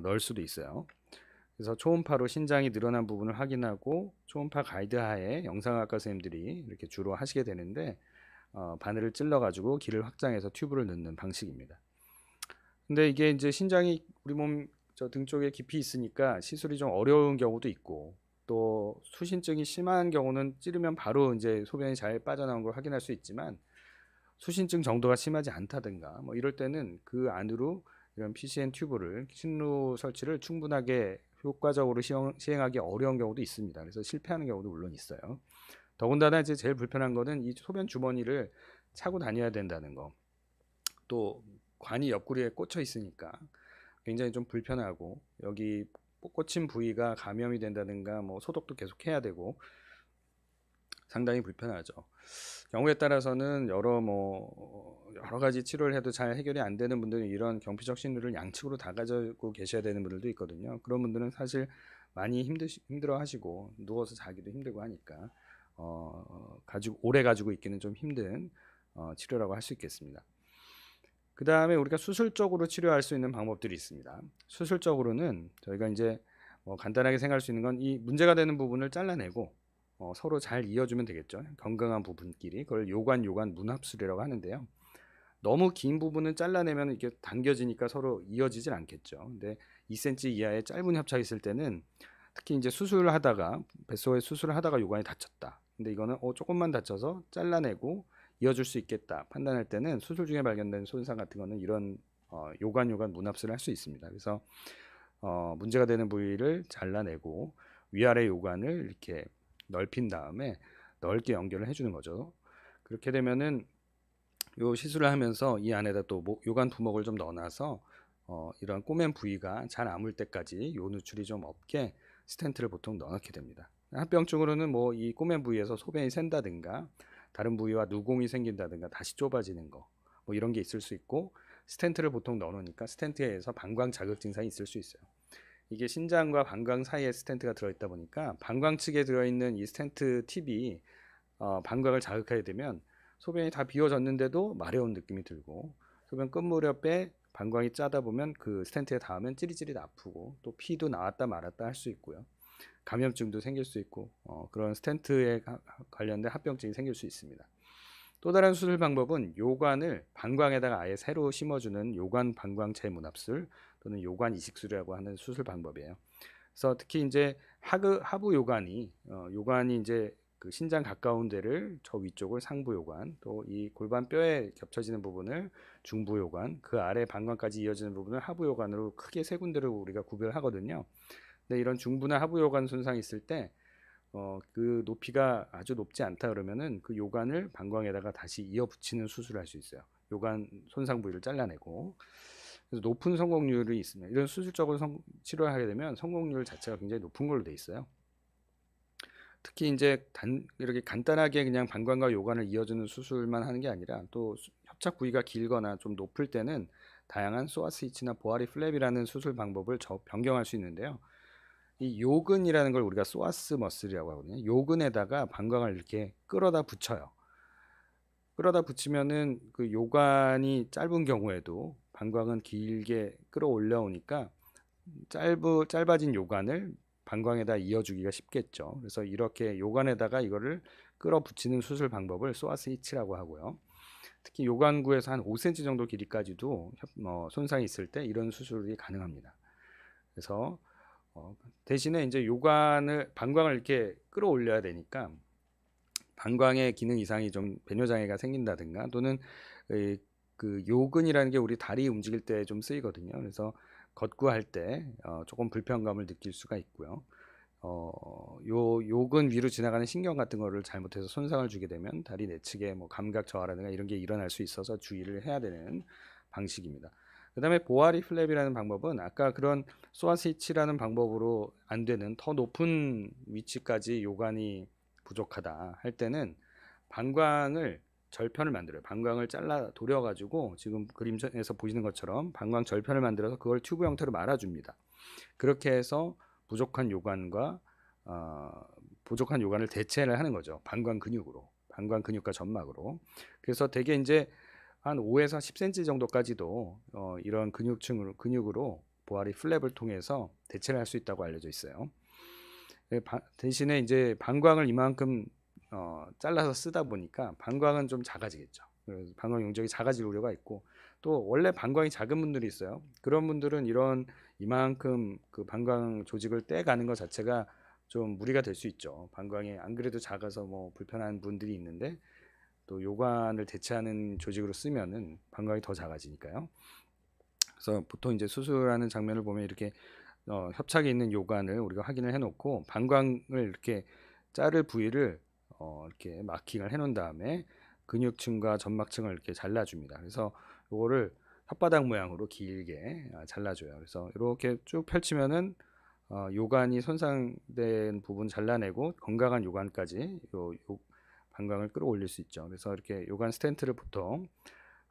넣을 수도 있어요. 그래서 초음파로 신장이 늘어난 부분을 확인하고, 초음파 가이드 하에 영상학과 선생님들이 이렇게 주로 하시게 되는데, 바늘을 찔러 가지고 길을 확장해서 튜브를 넣는 방식입니다. 근데 이게 이제 신장이 우리 몸 등 쪽에 깊이 있으니까 시술이 좀 어려운 경우도 있고, 또 수신증이 심한 경우는 찌르면 바로 이제 소변이 잘 빠져나온 걸 확인할 수 있지만, 수신증 정도가 심하지 않다든가 뭐 이럴 때는 그 안으로 이런 PCN 튜브를, 신루 설치를 충분하게 효과적으로 시행하기 어려운 경우도 있습니다. 그래서 실패하는 경우도 물론 있어요. 더군다나 이제 제일 불편한 거는 이 소변 주머니를 차고 다녀야 된다는 거. 또 관이 옆구리에 꽂혀 있으니까 굉장히 좀 불편하고, 여기 꽂힌 부위가 감염이 된다든가 뭐 소독도 계속 해야 되고 상당히 불편하죠. 경우에 따라서는 여러 가지 치료를 해도 잘 해결이 안 되는 분들은 이런 경피적 신루를 양측으로 다 가지고 계셔야 되는 분들도 있거든요. 그런 분들은 사실 많이 힘들어 하시고 누워서 자기도 힘들고 하니까 오래 가지고 있기는 좀 힘든 치료라고 할 수 있겠습니다. 그 다음에 우리가 수술적으로 치료할 수 있는 방법들이 있습니다. 수술적으로는 저희가 이제 간단하게 생각할 수 있는 건 이 문제가 되는 부분을 잘라내고 서로 잘 이어주면 되겠죠. 건강한 부분끼리. 그걸 요관 문합술이라고 하는데요. 너무 긴 부분은 잘라내면 이게 당겨지니까 서로 이어지질 않겠죠. 근데 2cm 이하의 짧은 협착이 있을 때는 특히 이제 수술을 하다가 뱃속에 수술을 하다가 요관이 다쳤다. 근데 이거는 조금만 다쳐서 잘라내고 이어줄 수 있겠다 판단할 때는 수술 중에 발견된 손상 같은 거는 이런 요관 문합술을 할 수 있습니다. 그래서 문제가 되는 부위를 잘라내고 위아래 요관을 이렇게 넓힌 다음에 넓게 연결을 해주는 거죠. 그렇게 되면은 요 시술을 하면서 이 안에다 또 요관 부목을 좀 넣어놔서 이런 꼬맨 부위가 잘 아물 때까지 요 누출이 좀 없게 스텐트를 보통 넣어놓게 됩니다. 합병증으로는 뭐 이 꼬맨 부위에서 소변이 샌다든가 다른 부위와 누공이 생긴다든가 다시 좁아지는 거 뭐 이런 게 있을 수 있고 스텐트를 보통 넣어놓으니까 스텐트에 의해서 방광 자극 증상이 있을 수 있어요. 이게 신장과 방광 사이에 스텐트가 들어있다 보니까 방광 측에 들어있는 이 스텐트 팁이 방광을 자극하게 되면 소변이 다 비워졌는데도 마려운 느낌이 들고 소변 끝 무렵에 방광이 짜다 보면 그 스텐트에 닿으면 찌릿찌릿 아프고 또 피도 나왔다 말았다 할 수 있고요. 감염증도 생길 수 있고 그런 스텐트에 관련된 합병증이 생길 수 있습니다. 또 다른 수술 방법은 요관을 방광에다가 아예 새로 심어주는 요관 방광 재문합술 또는 요관 이식술이라고 하는 수술 방법이에요. 그래서 특히 이제 하부 요관이 이제 그 신장 가까운 데를 저 위쪽을 상부 요관, 또 이 골반 뼈에 겹쳐지는 부분을 중부 요관, 그 아래 방광까지 이어지는 부분을 하부 요관으로 크게 세 군데로 우리가 구별하거든요. 근데 이런 중부나 하부 요관 손상이 있을 때 그 높이가 아주 높지 않다 그러면은 그 요관을 방광에다가 다시 이어 붙이는 수술을 할 수 있어요. 요관 손상 부위를 잘라내고. 그래서 높은 성공률이 있습니다. 이런 수술적으로 치료를 하게 되면 성공률 자체가 굉장히 높은 걸로 돼 있어요. 특히 이제 이렇게 간단하게 그냥 방광과 요관을 이어주는 수술만 하는 게 아니라 또 협착 부위가 길거나 좀 높을 때는 다양한 소아스위치나 보아리 플랩이라는 수술 방법을 변경할 수 있는데요. 이 요근이라는 걸 우리가 소아스 머슬이라고 하거든요. 요근에다가 방광을 이렇게 끌어다 붙여요. 끌어다 붙이면은 그 요관이 짧은 경우에도 방광은 길게 끌어올려오니까 짧아진 요관을 방광에다 이어주기가 쉽겠죠. 그래서 이렇게 요관에다가 이거를 끌어 붙이는 수술 방법을 소아스 히치라고 하고요. 특히 요관구에서 한 5cm 정도 길이까지도 손상이 있을 때 이런 수술이 가능합니다. 그래서 대신에 이제 방광을 이렇게 끌어올려야 되니까 방광의 기능 이상이 좀 배뇨장애가 생긴다든가 또는 그 요근이라는 게 우리 다리 움직일 때 좀 쓰이거든요. 그래서 걷구할 때 조금 불편감을 느낄 수가 있고요. 요근 위로 지나가는 신경 같은 거를 잘못해서 손상을 주게 되면 다리 내측에 뭐 감각 저하라든가 이런 게 일어날 수 있어서 주의를 해야 되는 방식입니다. 그 다음에 보아리 플랩이라는 방법은 아까 그런 소아스위치라는 방법으로 안 되는 더 높은 위치까지 요관이 부족하다 할 때는 방광을 절편을 만들어요. 방광을 잘라 도려가지고 지금 그림에서 보시는 것처럼 방광 절편을 만들어서 그걸 튜브 형태로 말아줍니다. 그렇게 해서 부족한 요관과 부족한 요관을 대체를 하는 거죠. 방광 근육과 점막으로. 그래서 대개 이제 한 5에서 10cm 정도까지도 이런 근육으로 보아리 플랩을 통해서 대체를 할 수 있다고 알려져 있어요. 대신에 이제 방광을 이만큼 잘라서 쓰다 보니까 방광은 좀 작아지겠죠. 그래서 방광 용적이 작아질 우려가 있고 또 원래 방광이 작은 분들이 있어요. 그런 분들은 이만큼 그 방광 조직을 떼가는 것 자체가 좀 무리가 될 수 있죠. 방광이 안 그래도 작아서 뭐 불편한 분들이 있는데 또 요관을 대체하는 조직으로 쓰면은 방광이 더 작아지니까요. 그래서 보통 이제 수술하는 장면을 보면 이렇게 협착이 있는 요관을 우리가 확인을 해놓고 방광을 이렇게 자를 부위를 이렇게 마킹을 해놓은 다음에 근육층과 점막층을 이렇게 잘라줍니다. 그래서 요거를 혓바닥 모양으로 길게 잘라줘요. 그래서 이렇게 쭉 펼치면은 요관이 손상된 부분 잘라내고 건강한 요관까지 요 방광을 끌어올릴 수 있죠. 그래서 이렇게 요관 스텐트를 보통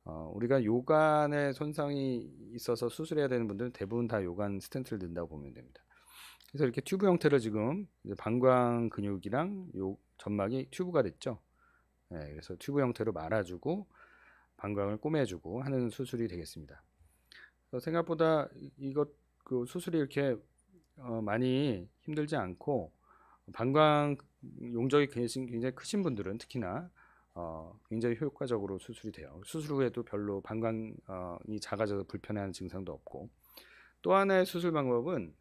우리가 요관에 손상이 있어서 수술해야 되는 분들은 대부분 다 요관 스텐트를 넣는다고 보면 됩니다. 그래서 이렇게 튜브 형태로 지금 방광 근육이랑 요 점막이 튜브가 됐죠. 네, 그래서 튜브 형태로 말아주고 방광을 꼬매주고 하는 수술이 되겠습니다. 생각보다 그 수술이 이렇게 많이 힘들지 않고 방광 용적이 굉장히 크신 분들은 특히나 굉장히 효과적으로 수술이 돼요. 수술 후에도 별로 방광이 작아져서 불편해하는 증상도 없고. 또 하나의 수술 방법은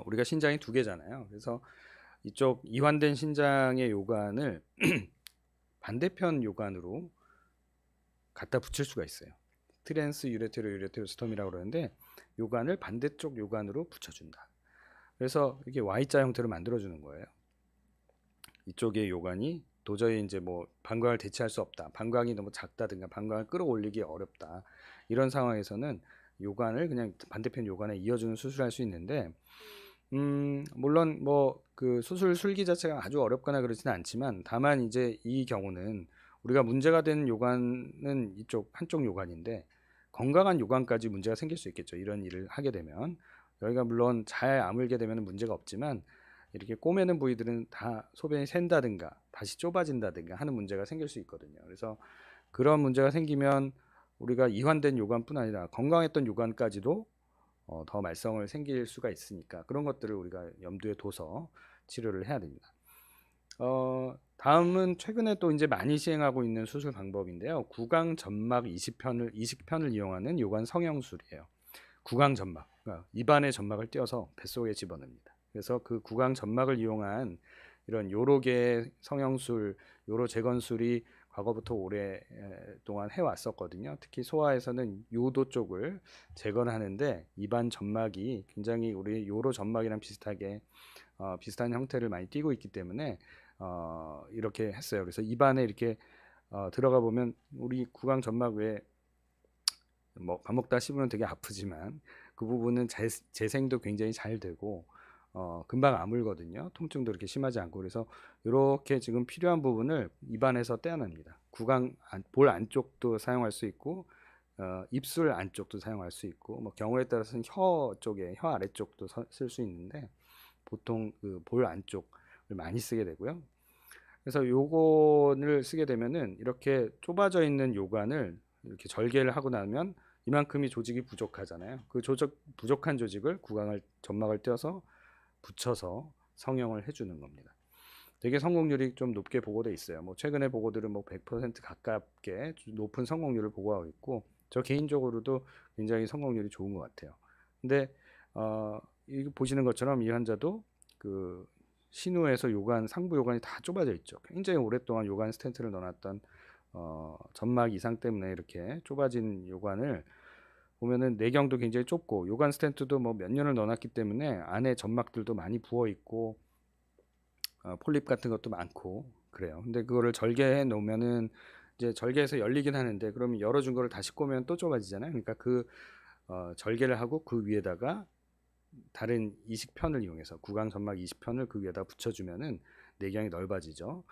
우리가 신장이 두 개잖아요. 그래서 이쪽 이완된 신장의 요관을 반대편 요관으로 갖다 붙일 수가 있어요. 트랜스 유레테로스톰이라고 그러는데 요관을 반대쪽 요관으로 붙여준다. 그래서 이렇게 Y자 형태로 만들어주는 거예요. 이쪽의 요관이 도저히 이제 뭐 방광을 대체할 수 없다. 방광이 너무 작다든가 방광을 끌어올리기 어렵다. 이런 상황에서는 요관을 그냥 반대편 요관에 이어주는 수술할 수 있는데 물론 뭐 그 수술 술기 자체가 아주 어렵거나 그러지는 않지만 다만 이제 이 경우는 우리가 문제가 되는 요관은 이쪽 한쪽 요관인데 건강한 요관까지 문제가 생길 수 있겠죠. 이런 일을 하게 되면 여기가 물론 잘 아물게 되면 문제가 없지만 이렇게 꼬매는 부위들은 다 소변이 샌다든가 다시 좁아진다든가 하는 문제가 생길 수 있거든요. 그래서 그런 문제가 생기면 우리가 이완된 요관뿐 아니라 건강했던 요관까지도 더 말썽을 생길 수가 있으니까 그런 것들을 우리가 염두에 둬서 치료를 해야 됩니다. 다음은 최근에 또 이제 많이 시행하고 있는 수술 방법인데요. 구강 점막 이식편을 이용하는 요관 성형술이에요. 구강 점막, 그러니까 입안에 점막을 띄어서 뱃속에 집어넣습니다. 그래서 그 구강 점막을 이용한 이런 요로계 성형술, 요로 재건술이 과거부터 오랫동안 해왔었거든요. 특히 소아에서는 요도 쪽을 재건하는데 입안 점막이 굉장히 우리 요로 점막이랑 비슷하게 비슷한 형태를 많이 띠고 있기 때문에 이렇게 했어요. 그래서 입안에 이렇게 들어가 보면 우리 구강 점막 외에 뭐 밥 먹다 씹으면 되게 아프지만 그 부분은 재생도 굉장히 잘 되고 금방 아물거든요. 통증도 그렇게 심하지 않고 그래서 이렇게 지금 필요한 부분을 입안에서 떼어냅니다. 볼 안쪽도 사용할 수 있고 입술 안쪽도 사용할 수 있고 뭐 경우에 따라서는 혀 아래쪽도 쓸 수 있는데 보통 그 볼 안쪽을 많이 쓰게 되고요. 그래서 요거를 쓰게 되면은 이렇게 좁아져 있는 요관을 이렇게 절개를 하고 나면 이만큼이 조직이 부족하잖아요. 그 부족한 조직을 점막을 떼어서 붙여서 성형을 해주는 겁니다. 되게 성공률이 좀 높게 보고돼 있어요. 뭐 최근에 보고들은 뭐 100% 가깝게 높은 성공률을 보고하고 있고 저 개인적으로도 굉장히 성공률이 좋은 것 같아요. 근데 이거 보시는 것처럼 이 환자도 그 신우에서 상부 요관이 다 좁아져 있죠. 굉장히 오랫동안 요관 스텐트를 넣어놨던 점막 이상 때문에 이렇게 좁아진 요관을 보면은 내경도 굉장히 좁고 요관 스텐트도 뭐 몇 년을 넣어놨기 때문에 안에 점막들도 많이 부어 있고 폴립 같은 것도 많고 그래요. 근데 그거를 절개해 놓으면은 이제 절개해서 열리긴 하는데 그러면 열어준 거를 다시 꼬면 또 좁아지잖아요. 그러니까 그 절개를 하고 그 위에다가 다른 이식편을 이용해서 구강 점막 이식편을 그 위에다 붙여주면은 내경이 넓어지죠.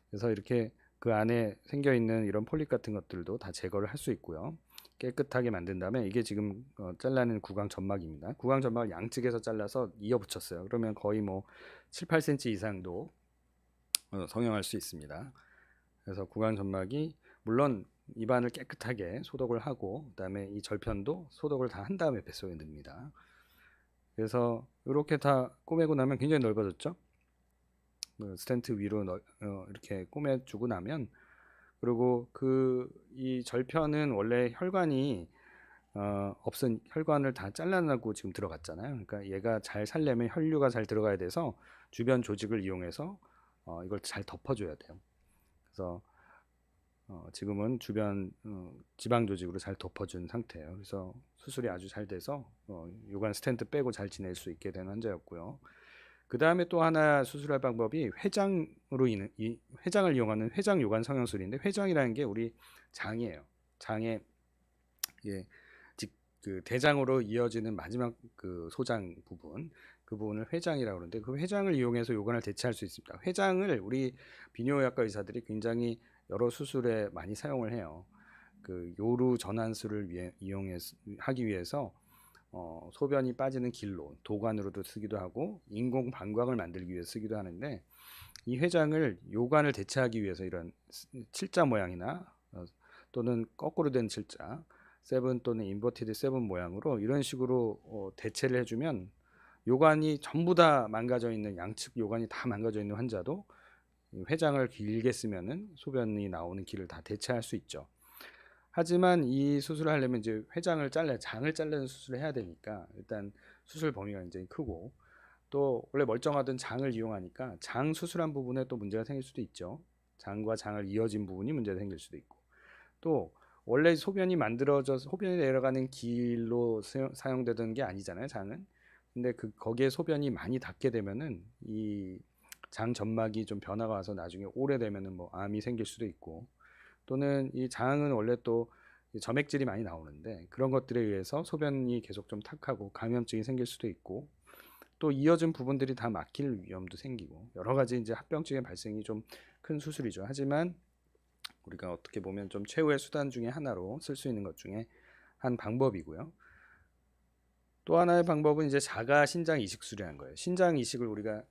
그래서 이렇게 그 안에 생겨 있는 이런 폴립 같은 것들도 다 제거를 할 수 있고요. 깨끗하게 만든 다음에 이게 지금 잘라낸 구강 점막입니다. 구강 점막을 양측에서 잘라서 이어 붙였어요. 그러면 거의 뭐 7, 8cm 이상도 성형할 수 있습니다. 그래서 구강 점막이 물론 입안을 깨끗하게 소독을 하고 그다음에 이 절편도 소독을 다 한 다음에 뱃속에 넣습니다. 그래서 이렇게 다 꼬매고 나면 굉장히 넓어졌죠. 스텐트 위로 이렇게 꼬매주고 나면 그리고 이 절편은 원래 혈관이 없은 혈관을 다 잘라내고 지금 들어갔잖아요. 그러니까 얘가 잘 살려면 혈류가 잘 들어가야 돼서 주변 조직을 이용해서 이걸 잘 덮어줘야 돼요. 그래서 지금은 주변 지방 조직으로 잘 덮어준 상태예요. 그래서 수술이 아주 잘 돼서 요관 스텐트 빼고 잘 지낼 수 있게 된 환자였고요. 그 다음에 또 하나 수술할 방법이 회장을 이용하는 회장 요관 성형술인데 회장이라는 게 우리 장이에요. 장에 그 대장으로 이어지는 마지막 그 소장 부분 그 부분을 회장이라고 그러는데 그 회장을 이용해서 요관을 대체할 수 있습니다. 회장을 우리 비뇨기과 의사들이 굉장히 여러 수술에 많이 사용을 해요. 그 요루 전환술을 하기 위해서 소변이 빠지는 길로 도관으로도 쓰기도 하고 인공 방광을 만들기 위해 쓰기도 하는데 이 회장을 요관을 대체하기 위해서 이런 칠자 모양이나 또는 거꾸로 된 칠자 세븐 또는 인버티드 세븐 모양으로 이런 식으로 대체를 해주면 요관이 전부 다 망가져 있는, 양측 요관이 다 망가져 있는 환자도 회장을 길게 쓰면은 소변이 나오는 길을 다 대체할 수 있죠. 하지만 이 수술을 하려면 이제 장을 자르는 수술을 해야 되니까 일단 수술 범위가 굉장히 크고, 또 원래 멀쩡하던 장을 이용하니까 장 수술한 부분에 또 문제가 생길 수도 있죠. 장과 장을 이어진 부분이 문제가 생길 수도 있고, 또 원래 소변이 내려가는 길로 사용되던 게 아니잖아요, 장은. 근데 거기에 소변이 많이 닿게 되면은 이 장 점막이 좀 변화가 와서 나중에 오래되면은 뭐 암이 생길 수도 있고, 또는 이 장은 원래 또 점액질이 많이 나오는데 그런 것들에 의해서 소변이 계속 좀 탁하고 감염증이 생길 수도 있고, 또 이어진 부분들이 다 막힐 위험도 생기고, 여러 가지 이제 합병증의 발생이 좀 큰 수술이죠. 하지만 우리가 어떻게 보면 좀 최후의 수단 중에 하나로 쓸 수 있는 것 중에 한 방법이고요. 또 하나의 방법은 이제 자가 신장 이식 수술이라는 거예요. 신장 이식을 우리가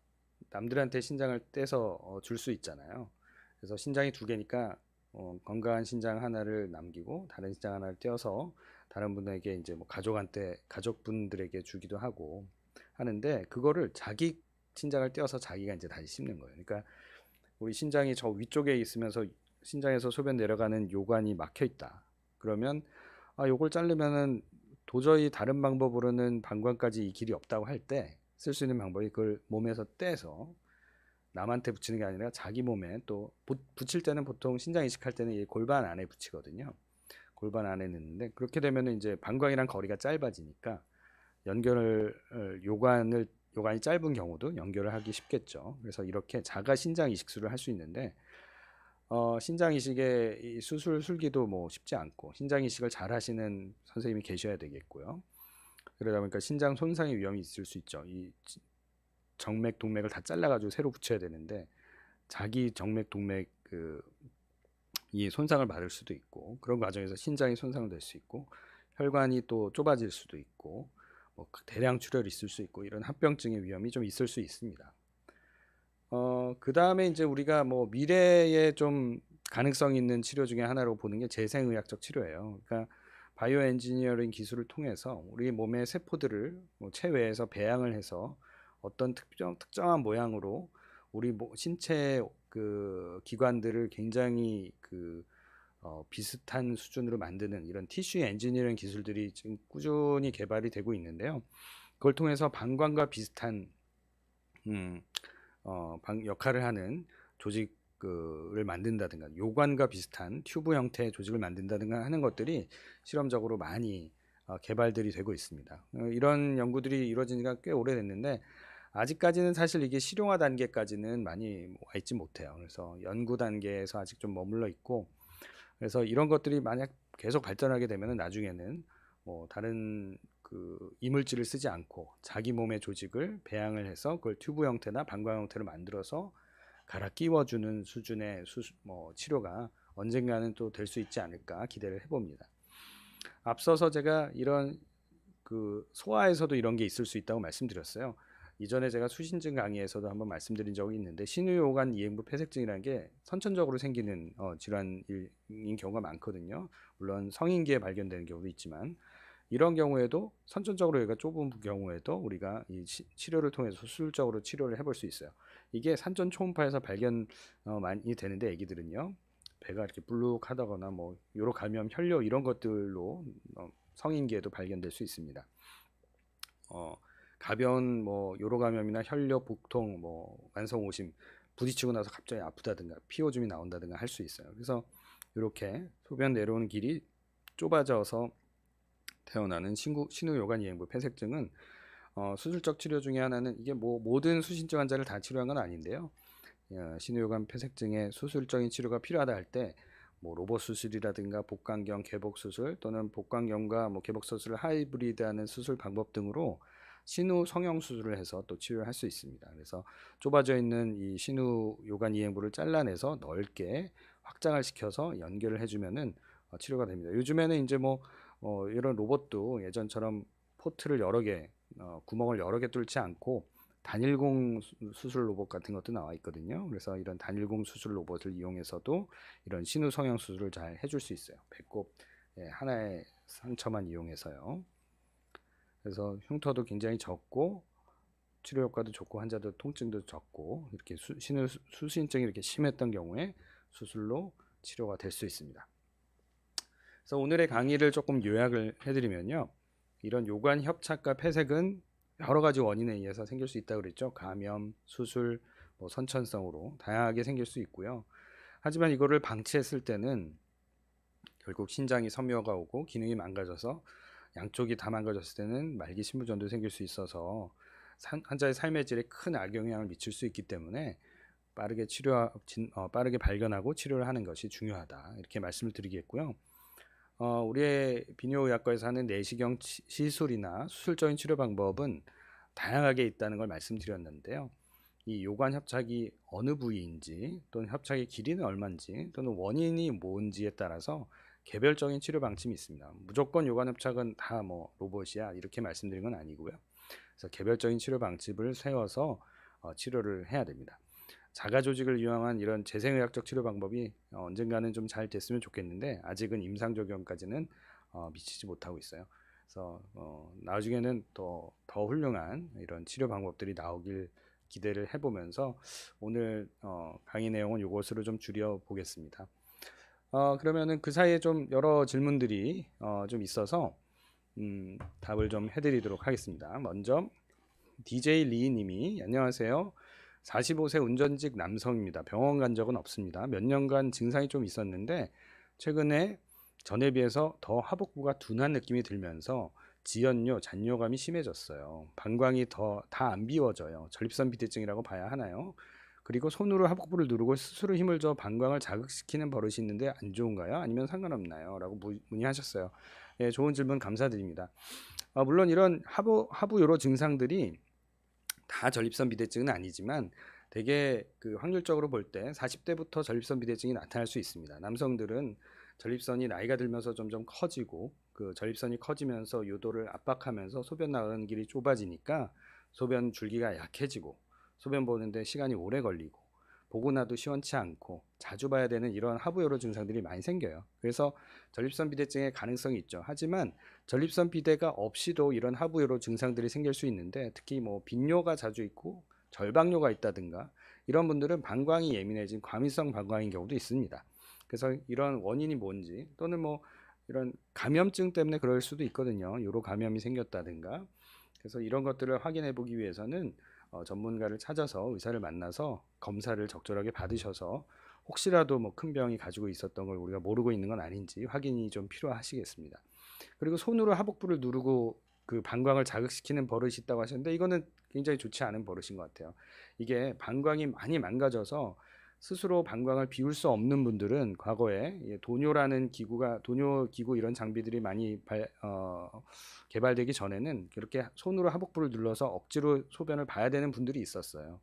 남들한테 신장을 떼서 줄 수 있잖아요. 그래서 신장이 두 개니까 건강한 신장 하나를 남기고 다른 신장 하나를 떼어서 다른 분에게 이제 뭐 가족분들에게 주기도 하고 하는데, 그거를 자기 신장을 떼어서 자기가 이제 다시 심는 거예요. 그러니까 우리 신장이 저 위쪽에 있으면서 신장에서 소변 내려가는 요관이 막혀 있다. 그러면 요걸 자르면은 도저히 다른 방법으로는 방광까지 이 길이 없다고 할 때 쓸 수 있는 방법이 그걸 몸에서 떼서 남한테 붙이는 게 아니라 자기 몸에, 또 붙일 때는 보통 신장 이식할 때는 이 골반 안에 붙이거든요. 골반 안에 넣는데, 그렇게 되면은 이제 방광이랑 거리가 짧아지니까 요관이 짧은 경우도 연결을 하기 쉽겠죠. 그래서 이렇게 자가 신장 이식술을 할 수 있는데, 신장 이식의 이 수술 술기도 뭐 쉽지 않고, 신장 이식을 잘 하시는 선생님이 계셔야 되겠고요. 그러다 보니까 신장 손상의 위험이 있을 수 있죠. 이 정맥 동맥을 다 잘라가지고 새로 붙여야 되는데 자기 정맥 동맥 이 손상을 받을 수도 있고, 그런 과정에서 신장이 손상될 수 있고, 혈관이 또 좁아질 수도 있고, 뭐 대량 출혈이 있을 수 있고, 이런 합병증의 위험이 좀 있을 수 있습니다. 그 다음에 이제 우리가 뭐 미래에 좀 가능성 있는 치료 중에 하나로 보는 게 재생의학적 치료예요. 그러니까 바이오 엔지니어링 기술을 통해서 우리 몸의 세포들을 뭐 체외에서 배양을 해서 어떤 특정한 모양으로 우리 신체 기관들을 굉장히 비슷한 수준으로 만드는 이런 티슈 엔지니어링 기술들이 지금 꾸준히 개발이 되고 있는데요. 그걸 통해서 방광과 비슷한 역할을 하는 조직을 만든다든가, 요관과 비슷한 튜브 형태의 조직을 만든다든가 하는 것들이 실험적으로 많이 개발들이 되고 있습니다. 이런 연구들이 이루어진 지가 꽤 오래됐는데 아직까지는 사실 이게 실용화 단계까지는 많이 와 있지 못해요. 그래서 연구 단계에서 아직 좀 머물러 있고, 그래서 이런 것들이 만약 계속 발전하게 되면 나중에는 뭐 다른 이물질을 쓰지 않고 자기 몸의 조직을 배양을 해서 그걸 튜브 형태나 방광 형태로 만들어서 갈아 끼워주는 수준의 치료가 언젠가는 또 될 수 있지 않을까 기대를 해봅니다. 앞서서 제가 이런 소아에서도 이런 게 있을 수 있다고 말씀드렸어요. 이전에 제가 수신증 강의에서도 한번 말씀드린 적이 있는데, 신우요관 이행부 폐색증이라는 게 선천적으로 생기는 질환인 경우가 많거든요. 물론 성인기에 발견되는 경우도 있지만, 이런 경우에도 선천적으로 여기가 좁은 경우에도 우리가 이 치료를 통해서 수술적으로 치료를 해볼 수 있어요. 이게 산전 초음파에서 발견 많이 되는데, 애기들은요 배가 이렇게 불룩하다거나 뭐 요로 감염, 혈뇨 이런 것들로 성인기에도 발견될 수 있습니다. 가벼운 뭐 요로 감염이나 혈뇨, 복통, 뭐 만성 오심, 부딪히고 나서 갑자기 아프다든가 피오줌이 나온다든가 할 수 있어요. 그래서 이렇게 소변 내려오는 길이 좁아져서 태어나는 신우요관 이행부 폐색증은 수술적 치료 중에 하나는, 이게 뭐 모든 수신증 환자를 다 치료한 건 아닌데요. 신우요관 폐색증의 수술적인 치료가 필요하다 할 때 뭐 로봇 수술이라든가 복강경 개복 수술, 또는 복강경과 뭐 개복 수술을 하이브리드하는 수술 방법 등으로 신우 성형 수술을 해서 또 치료를 할 수 있습니다. 그래서 좁아져 있는 이 신우요관 이행부를 잘라내서 넓게 확장을 시켜서 연결을 해주면은 치료가 됩니다. 요즘에는 이제 뭐 이런 로봇도 예전처럼 포트를 여러 개, 구멍을 여러 개 뚫지 않고 단일공 수술 로봇 같은 것도 나와 있거든요. 그래서 이런 단일공 수술 로봇을 이용해서도 이런 신우 성형 수술을 잘 해줄 수 있어요. 배꼽 하나의 상처만 이용해서요. 그래서 흉터도 굉장히 적고 치료 효과도 좋고 환자도 통증도 적고 이렇게 수신증이 이렇게 심했던 경우에 수술로 치료가 될 수 있습니다. 그래서 오늘의 강의를 조금 요약을 해드리면요. 이런 요관 협착과 폐색은 여러 가지 원인에 의해서 생길 수 있다고 그랬죠. 감염, 수술, 선천성으로 다양하게 생길 수 있고요. 하지만 이거를 방치했을 때는 결국 신장이 섬유화가 오고 기능이 망가져서 양쪽이 다 망가졌을 때는 말기 신부전도 생길 수 있어서 환자의 삶의 질에 큰 악영향을 미칠 수 있기 때문에 빠르게 발견하고 치료를 하는 것이 중요하다. 이렇게 말씀을 드리겠고요. 우리의 비뇨의학과에서 하는 내시경 시술이나 수술적인 치료 방법은 다양하게 있다는 걸 말씀드렸는데요. 이 요관 협착이 어느 부위인지 또는 협착의 길이는 얼마인지 또는 원인이 뭔지에 따라서 개별적인 치료 방침이 있습니다. 무조건 요관 협착은 다 로봇이야 이렇게 말씀드린 건 아니고요. 그래서 개별적인 치료 방침을 세워서 치료를 해야 됩니다. 자가 조직을 이용한 이런 재생의학적 치료 방법이 언젠가는 좀 잘 됐으면 좋겠는데 아직은 임상 적용까지는 미치지 못하고 있어요. 그래서 나중에는 또 더 훌륭한 이런 치료 방법들이 나오길 기대를 해보면서 오늘 강의 내용은 이것으로 좀 줄여 보겠습니다. 그러면은 그 사이에 좀 여러 질문들이 좀 있어서 답을 좀 해드리도록 하겠습니다. 먼저 DJ 리님이 안녕하세요. 45세 운전직 남성입니다. 병원 간 적은 없습니다. 몇 년간 증상이 좀 있었는데 최근에 전에 비해서 더 하복부가 둔한 느낌이 들면서 지연료, 잔뇨감이 심해졌어요. 방광이 다 안 비워져요. 전립선 비대증이라고 봐야 하나요? 그리고 손으로 하복부를 누르고 스스로 힘을 줘 방광을 자극시키는 버릇이 있는데 안 좋은가요? 아니면 상관없나요? 라고 문의하셨어요. 예, 좋은 질문 감사드립니다. 물론 이런 하부 요로 증상들이 다 전립선 비대증은 아니지만 되게 그 확률적으로 볼 때 40대부터 전립선 비대증이 나타날 수 있습니다. 남성들은 전립선이 나이가 들면서 점점 커지고 그 전립선이 커지면서 요도를 압박하면서 소변 나가는 길이 좁아지니까 소변 줄기가 약해지고 소변 보는데 시간이 오래 걸리고 보고 나도 시원치 않고 자주 봐야 되는 이런 하부요로 증상들이 많이 생겨요. 그래서 전립선 비대증의 가능성이 있죠. 하지만 전립선 비대가 없이도 이런 하부요로 증상들이 생길 수 있는데 특히 빈뇨가 자주 있고 절박뇨가 있다든가 이런 분들은 방광이 예민해진 과민성 방광인 경우도 있습니다. 그래서 이런 원인이 뭔지 또는 이런 감염증 때문에 그럴 수도 있거든요. 요로 감염이 생겼다든가. 그래서 이런 것들을 확인해 보기 위해서는 전문가를 찾아서 의사를 만나서 검사를 적절하게 받으셔서 혹시라도 큰 병이 가지고 있었던 걸 우리가 모르고 있는 건 아닌지 확인이 좀 필요하시겠습니다. 그리고 손으로 하복부를 누르고 그 방광을 자극시키는 버릇이 있다고 하셨는데 이거는 굉장히 좋지 않은 버릇인 것 같아요. 이게 방광이 많이 망가져서 스스로 방광을 비울 수 없는 분들은 과거에 도뇨라는 도뇨 기구 이런 장비들이 많이 개발되기 전에는 그렇게 손으로 하복부를 눌러서 억지로 소변을 봐야 되는 분들이 있었어요.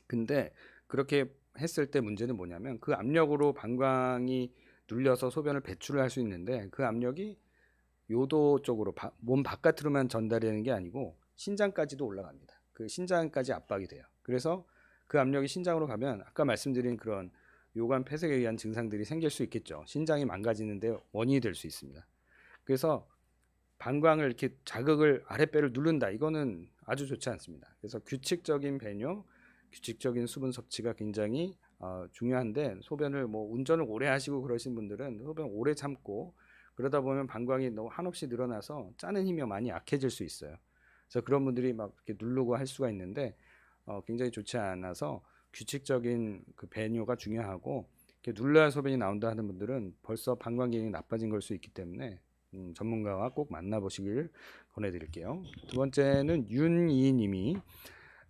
근데 그렇게 했을 때 문제는 뭐냐면 그 압력으로 방광이 눌려서 소변을 배출을 할 수 있는데 그 압력이 요도 쪽으로 몸 바깥으로만 전달되는 게 아니고 신장까지도 올라갑니다. 그 신장까지 압박이 돼요. 그래서 그 압력이 신장으로 가면 아까 말씀드린 그런 요관 폐색에 의한 증상들이 생길 수 있겠죠. 신장이 망가지는데 원인이 될 수 있습니다. 그래서 방광을 이렇게 자극을 아랫배를 누른다. 이거는 아주 좋지 않습니다. 그래서 규칙적인 배뇨, 규칙적인 수분 섭취가 굉장히 중요한데 소변을 운전을 오래 하시고 그러신 분들은 소변 오래 참고 그러다 보면 방광이 너무 한없이 늘어나서 짜는 힘이 많이 약해질 수 있어요. 그래서 그런 분들이 막 이렇게 누르고 할 수가 있는데 굉장히 좋지 않아서 규칙적인 그 배뇨가 중요하고 이렇게 눌러야 소변이 나온다 하는 분들은 벌써 방광 기능이 나빠진 걸 수 있기 때문에 전문가와 꼭 만나보시길 권해드릴게요. 두 번째는 윤이님이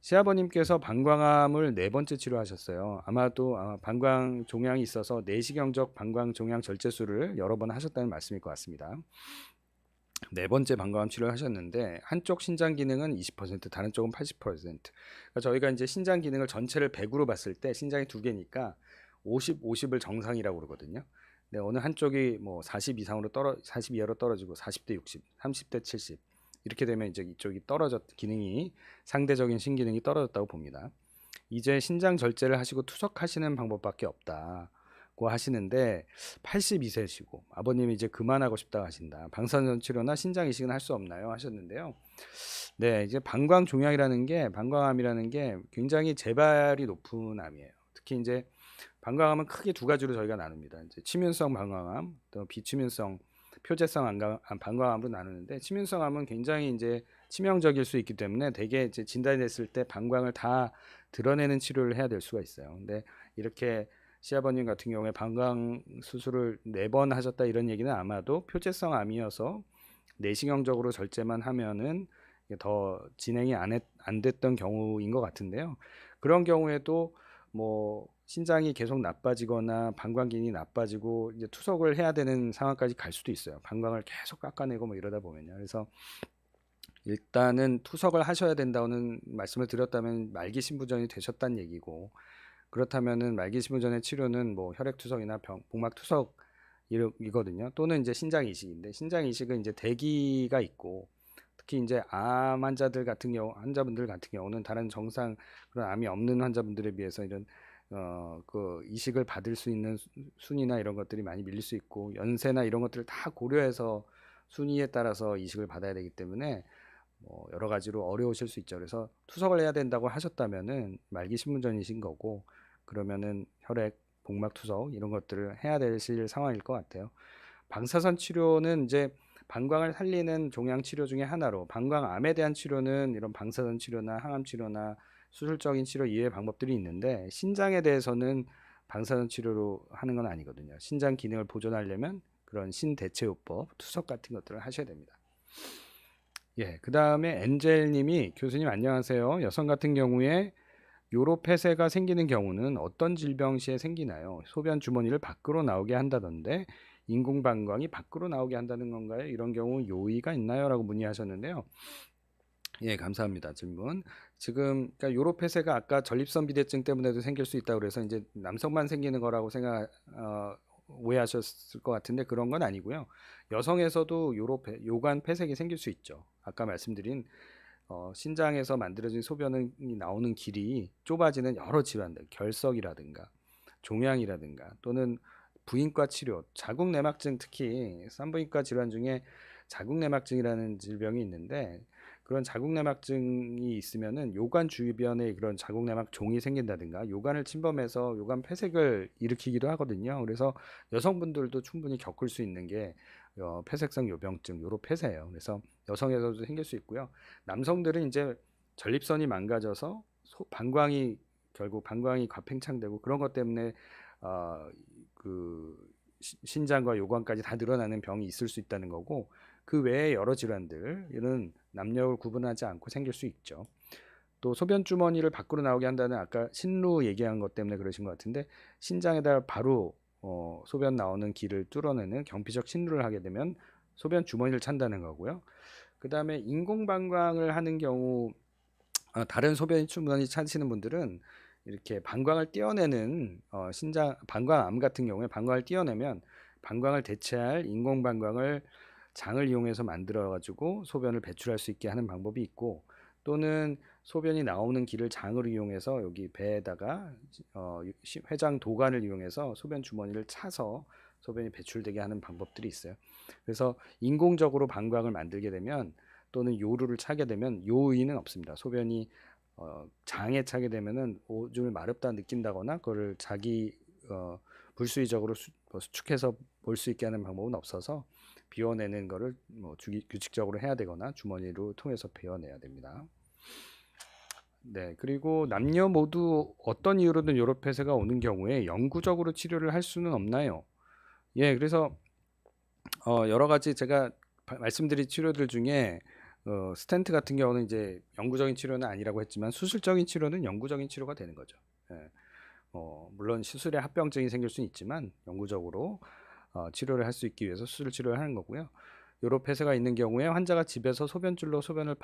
시아버님께서 방광암을 4번째 치료하셨어요. 아마도 방광 종양이 있어서 내시경적 방광 종양 절제술을 여러 번 하셨다는 말씀일 것 같습니다. 4번째 방광암 치료를 하셨는데 한쪽 신장 기능은 20%, 다른 쪽은 80%. 그러니까 저희가 이제 신장 기능을 전체를 100으로 봤을 때 신장이 2개니까 50, 50을 정상이라고 그러거든요. 근데 어느 한쪽이 40 이하로 떨어지고 40대 60, 30대 70 이렇게 되면 이제 이쪽이 기능이 상대적인 신기능이 떨어졌다고 봅니다. 이제 신장 절제를 하시고 투석하시는 방법밖에 없다. 하시는데 82세시고 아버님이 이제 그만하고 싶다고 하신다. 방사선 치료나 신장 이식은 할 수 없나요? 하셨는데요. 네, 이제 방광암이라는 게 굉장히 재발이 높은 암이에요. 특히 이제 방광암은 크게 두 가지로 저희가 나눕니다. 이제 치민성 방광암, 또 비치민성 표재성 방광암으로 나누는데, 치민성 암은 굉장히 이제 치명적일 수 있기 때문에 대개 이제 진단이 됐을 때 방광을 다 드러내는 치료를 해야 될 수가 있어요. 근데 이렇게 시아버님 같은 경우에 방광 수술을 4번 하셨다 이런 얘기는 아마도 표재성 암이어서 내시경적으로 절제만 하면은 더 진행이 안 됐던 경우인 것 같은데요. 그런 경우에도 뭐 신장이 계속 나빠지거나 방광 기능이 나빠지고 이제 투석을 해야 되는 상황까지 갈 수도 있어요. 방광을 계속 깎아내고 뭐 이러다 보면요. 그래서 일단은 투석을 하셔야 된다는 말씀을 드렸다면 말기 신부전이 되셨다는 얘기고, 그렇다면은 말기 신부전의 치료는 뭐 혈액 투석이나 복막 투석 이거든요. 또는 이제 신장 이식인데, 신장 이식은 이제 대기가 있고, 특히 이제 암 환자분들 같은 경우는 다른 정상 그런 암이 없는 환자분들에 비해서 이런 그 이식을 받을 수 있는 순위나 이런 것들이 많이 밀릴 수 있고, 연세나 이런 것들을 다 고려해서 순위에 따라서 이식을 받아야 되기 때문에 뭐 여러 가지로 어려우실 수 있죠. 그래서 투석을 해야 된다고 하셨다면은 말기 신분전이신 거고, 그러면은 혈액, 복막 투석 이런 것들을 해야 되실 상황일 것 같아요. 방사선 치료는 이제 방광을 살리는 종양 치료 중에 하나로, 방광암에 대한 치료는 이런 방사선 치료나 항암 치료나 수술적인 치료 이외의 방법들이 있는데, 신장에 대해서는 방사선 치료로 하는 건 아니거든요. 신장 기능을 보존하려면 그런 신대체요법, 투석 같은 것들을 하셔야 됩니다. 예, 그 다음에 엔젤님이, 교수님 안녕하세요. 여성 같은 경우에 요로 폐쇄가 생기는 경우는 어떤 질병 시에 생기나요? 소변 주머니를 밖으로 나오게 한다던데 인공방광이 밖으로 나오게 한다는 건가요? 이런 경우 요의가 있나요? 라고 문의하셨는데요. 예, 감사합니다. 질문. 지금 그러니까 요로 폐쇄가 아까 전립선 비대증 때문에도 생길 수 있다고 그래서 이제 남성만 생기는 거라고 오해하셨을 것 같은데 그런 건 아니고요. 여성에서도 요관 폐색이 생길 수 있죠. 아까 말씀드린 신장에서 만들어진 소변이 나오는 길이 좁아지는 여러 질환들, 결석이라든가 종양이라든가 또는 부인과 치료, 자궁내막증, 특히 산부인과 질환 중에 자궁내막증이라는 질병이 있는데, 그런 자궁내막증이 있으면은 요관 주변에 그런 자궁내막 종이 생긴다든가 요관을 침범해서 요관 폐색을 일으키기도 하거든요. 그래서 여성분들도 충분히 겪을 수 있는 게 폐색성 요병증, 요로 폐쇄예요. 그래서 여성에서도 생길 수 있고요. 남성들은 이제 전립선이 망가져서 결국 방광이 과팽창되고 그런 것 때문에 그 신장과 요관까지 다 늘어나는 병이 있을 수 있다는 거고, 그 외에 여러 질환들은 남녀를 구분하지 않고 생길 수 있죠. 또 소변 주머니를 밖으로 나오게 한다는 아까 신루 얘기한 것 때문에 그러신 것 같은데, 신장에다 바로 소변 나오는 길을 뚫어내는 경피적 신루를 하게 되면 소변 주머니를 찬다는 거고요. 그 다음에 인공방광을 하는 경우, 다른 소변 주머니 찾으시는 분들은 이렇게 방광을 떼어내는 방광암 같은 경우에 방광을 떼어내면 방광을 대체할 인공방광을 장을 이용해서 만들어 가지고 소변을 배출할 수 있게 하는 방법이 있고, 또는 소변이 나오는 길을 장으로 이용해서 여기 배에다가 회장 도관을 이용해서 소변 주머니를 차서 소변이 배출되게 하는 방법들이 있어요. 그래서 인공적으로 방광을 만들게 되면 또는 요루를 차게 되면 요의는 없습니다. 소변이 장에 차게 되면은 오줌을 마렵다 느낀다거나 그거를 자기 불수의적으로 수축해서 볼 수 있게 하는 방법은 없어서 비워내는 거를 뭐 규칙적으로 해야 되거나 주머니로 통해서 베어내야 됩니다. 네, 그리고 남녀 모두 어떤 이유로든 요로 폐쇄가 오는 경우에 영구적으로 치료를 할 수는 없나요? 예, 그래서 여러 가지 제가 말씀드린 치료들 중에 스텐트 같은 경우는 이제 영구적인 치료는 아니라고 했지만 수술적인 치료는 영구적인 치료가 되는 거죠. 예, 물론 수술에 합병증이 생길 수는 있지만 영구적으로 치료를 할 수 있기 위해서 수술 치료를 하는 거고요. 요로 폐쇄가 있는 경우에 환자가 집에서 소변줄로 소변을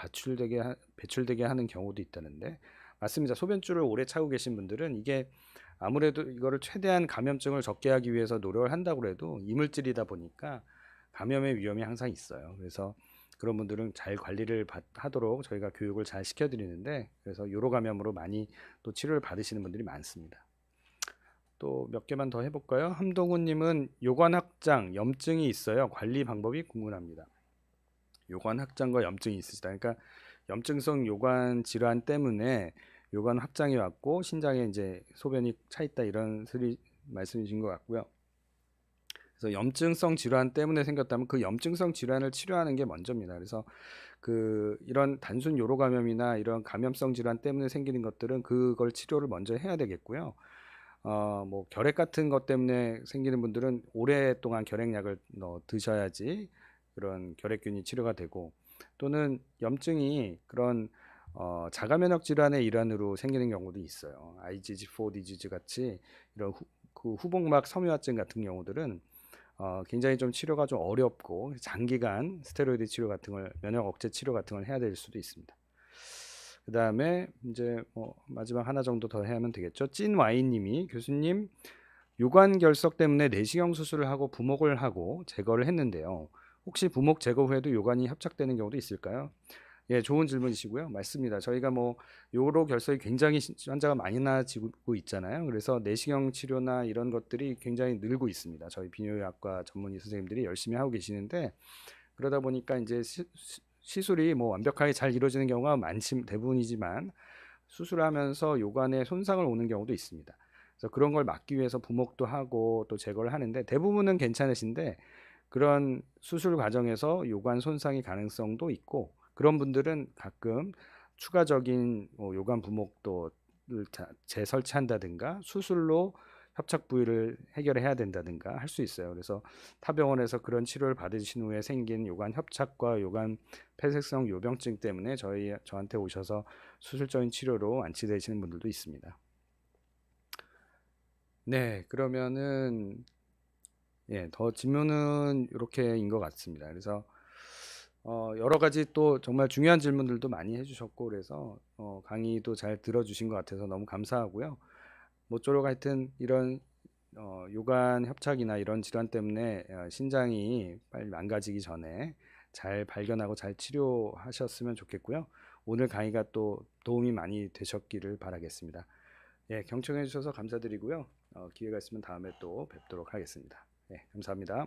배출되게 하는 경우도 있다는데, 맞습니다. 소변줄을 오래 차고 계신 분들은 이게 아무래도 이거를 최대한 감염증을 적게 하기 위해서 노력을 한다고 해도 이물질이다 보니까 감염의 위험이 항상 있어요. 그래서 그런 분들은 잘 관리를 하도록 저희가 교육을 잘 시켜드리는데, 그래서 요로 감염으로 많이 또 치료를 받으시는 분들이 많습니다. 또 몇 개만 더 해볼까요? 함동훈님은 요관 확장, 염증이 있어요. 관리 방법이 궁금합니다. 요관 확장과 염증이 있으시다. 그러니까 염증성 요관 질환 때문에 요관 확장이 왔고 신장에 이제 소변이 차 있다 이런 말씀이신 것 같고요. 그래서 염증성 질환 때문에 생겼다면 그 염증성 질환을 치료하는 게 먼저입니다. 그래서 이런 단순 요로 감염이나 이런 감염성 질환 때문에 생기는 것들은 그걸 치료를 먼저 해야 되겠고요. 뭐 결핵 같은 것 때문에 생기는 분들은 오랫동안 결핵약을 드셔야지 그런 결핵균이 치료가 되고, 또는 염증이 그런 자가 면역 질환의 일환으로 생기는 경우도 있어요. IgG4 디지즈 같이 이런 그 후복막 섬유화증 같은 경우들은 굉장히 좀 치료가 좀 어렵고 장기간 스테로이드 치료 같은 걸, 면역 억제 치료 같은 걸 해야 될 수도 있습니다. 그 다음에 이제 뭐 마지막 하나 정도 더 해야 하면 되겠죠. 찐와이님이, 교수님, 요관 결석 때문에 내시경 수술을 하고 부목을 하고 제거를 했는데요. 혹시 부목 제거 후에도 요관이 협착되는 경우도 있을까요? 예, 좋은 질문이시고요. 맞습니다. 저희가 뭐 요로 결석이 굉장히 환자가 많이 나아지고 있잖아요. 그래서 내시경 치료나 이런 것들이 굉장히 늘고 있습니다. 저희 비뇨기학과 전문의 선생님들이 열심히 하고 계시는데, 그러다 보니까 이제 시술이 뭐 완벽하게 잘 이루어지는 경우가 대부분이지만 수술하면서 요관에 손상을 오는 경우도 있습니다. 그래서 그런 걸 막기 위해서 부목도 하고 또 제거를 하는데, 대부분은 괜찮으신데 그런 수술 과정에서 요관 손상의 가능성도 있고, 그런 분들은 가끔 추가적인 요관 부목도를 재설치한다든가 수술로 협착 부위를 해결해야 된다든가 할 수 있어요. 그래서 타 병원에서 그런 치료를 받으신 후에 생긴 요관 협착과 요관 폐색성 요병증 때문에 저한테 오셔서 수술적인 치료로 완치되시는 분들도 있습니다. 네, 그러면은 예, 더 질문은 이렇게인 것 같습니다. 그래서 여러 가지 또 정말 중요한 질문들도 많이 해주셨고, 그래서 강의도 잘 들어주신 것 같아서 너무 감사하고요. 모쪼록 하여튼 이런 요관 협착이나 이런 질환 때문에 신장이 빨리 망가지기 전에 잘 발견하고 잘 치료하셨으면 좋겠고요. 오늘 강의가 또 도움이 많이 되셨기를 바라겠습니다. 예, 경청해 주셔서 감사드리고요. 기회가 있으면 다음에 또 뵙도록 하겠습니다. 예, 감사합니다.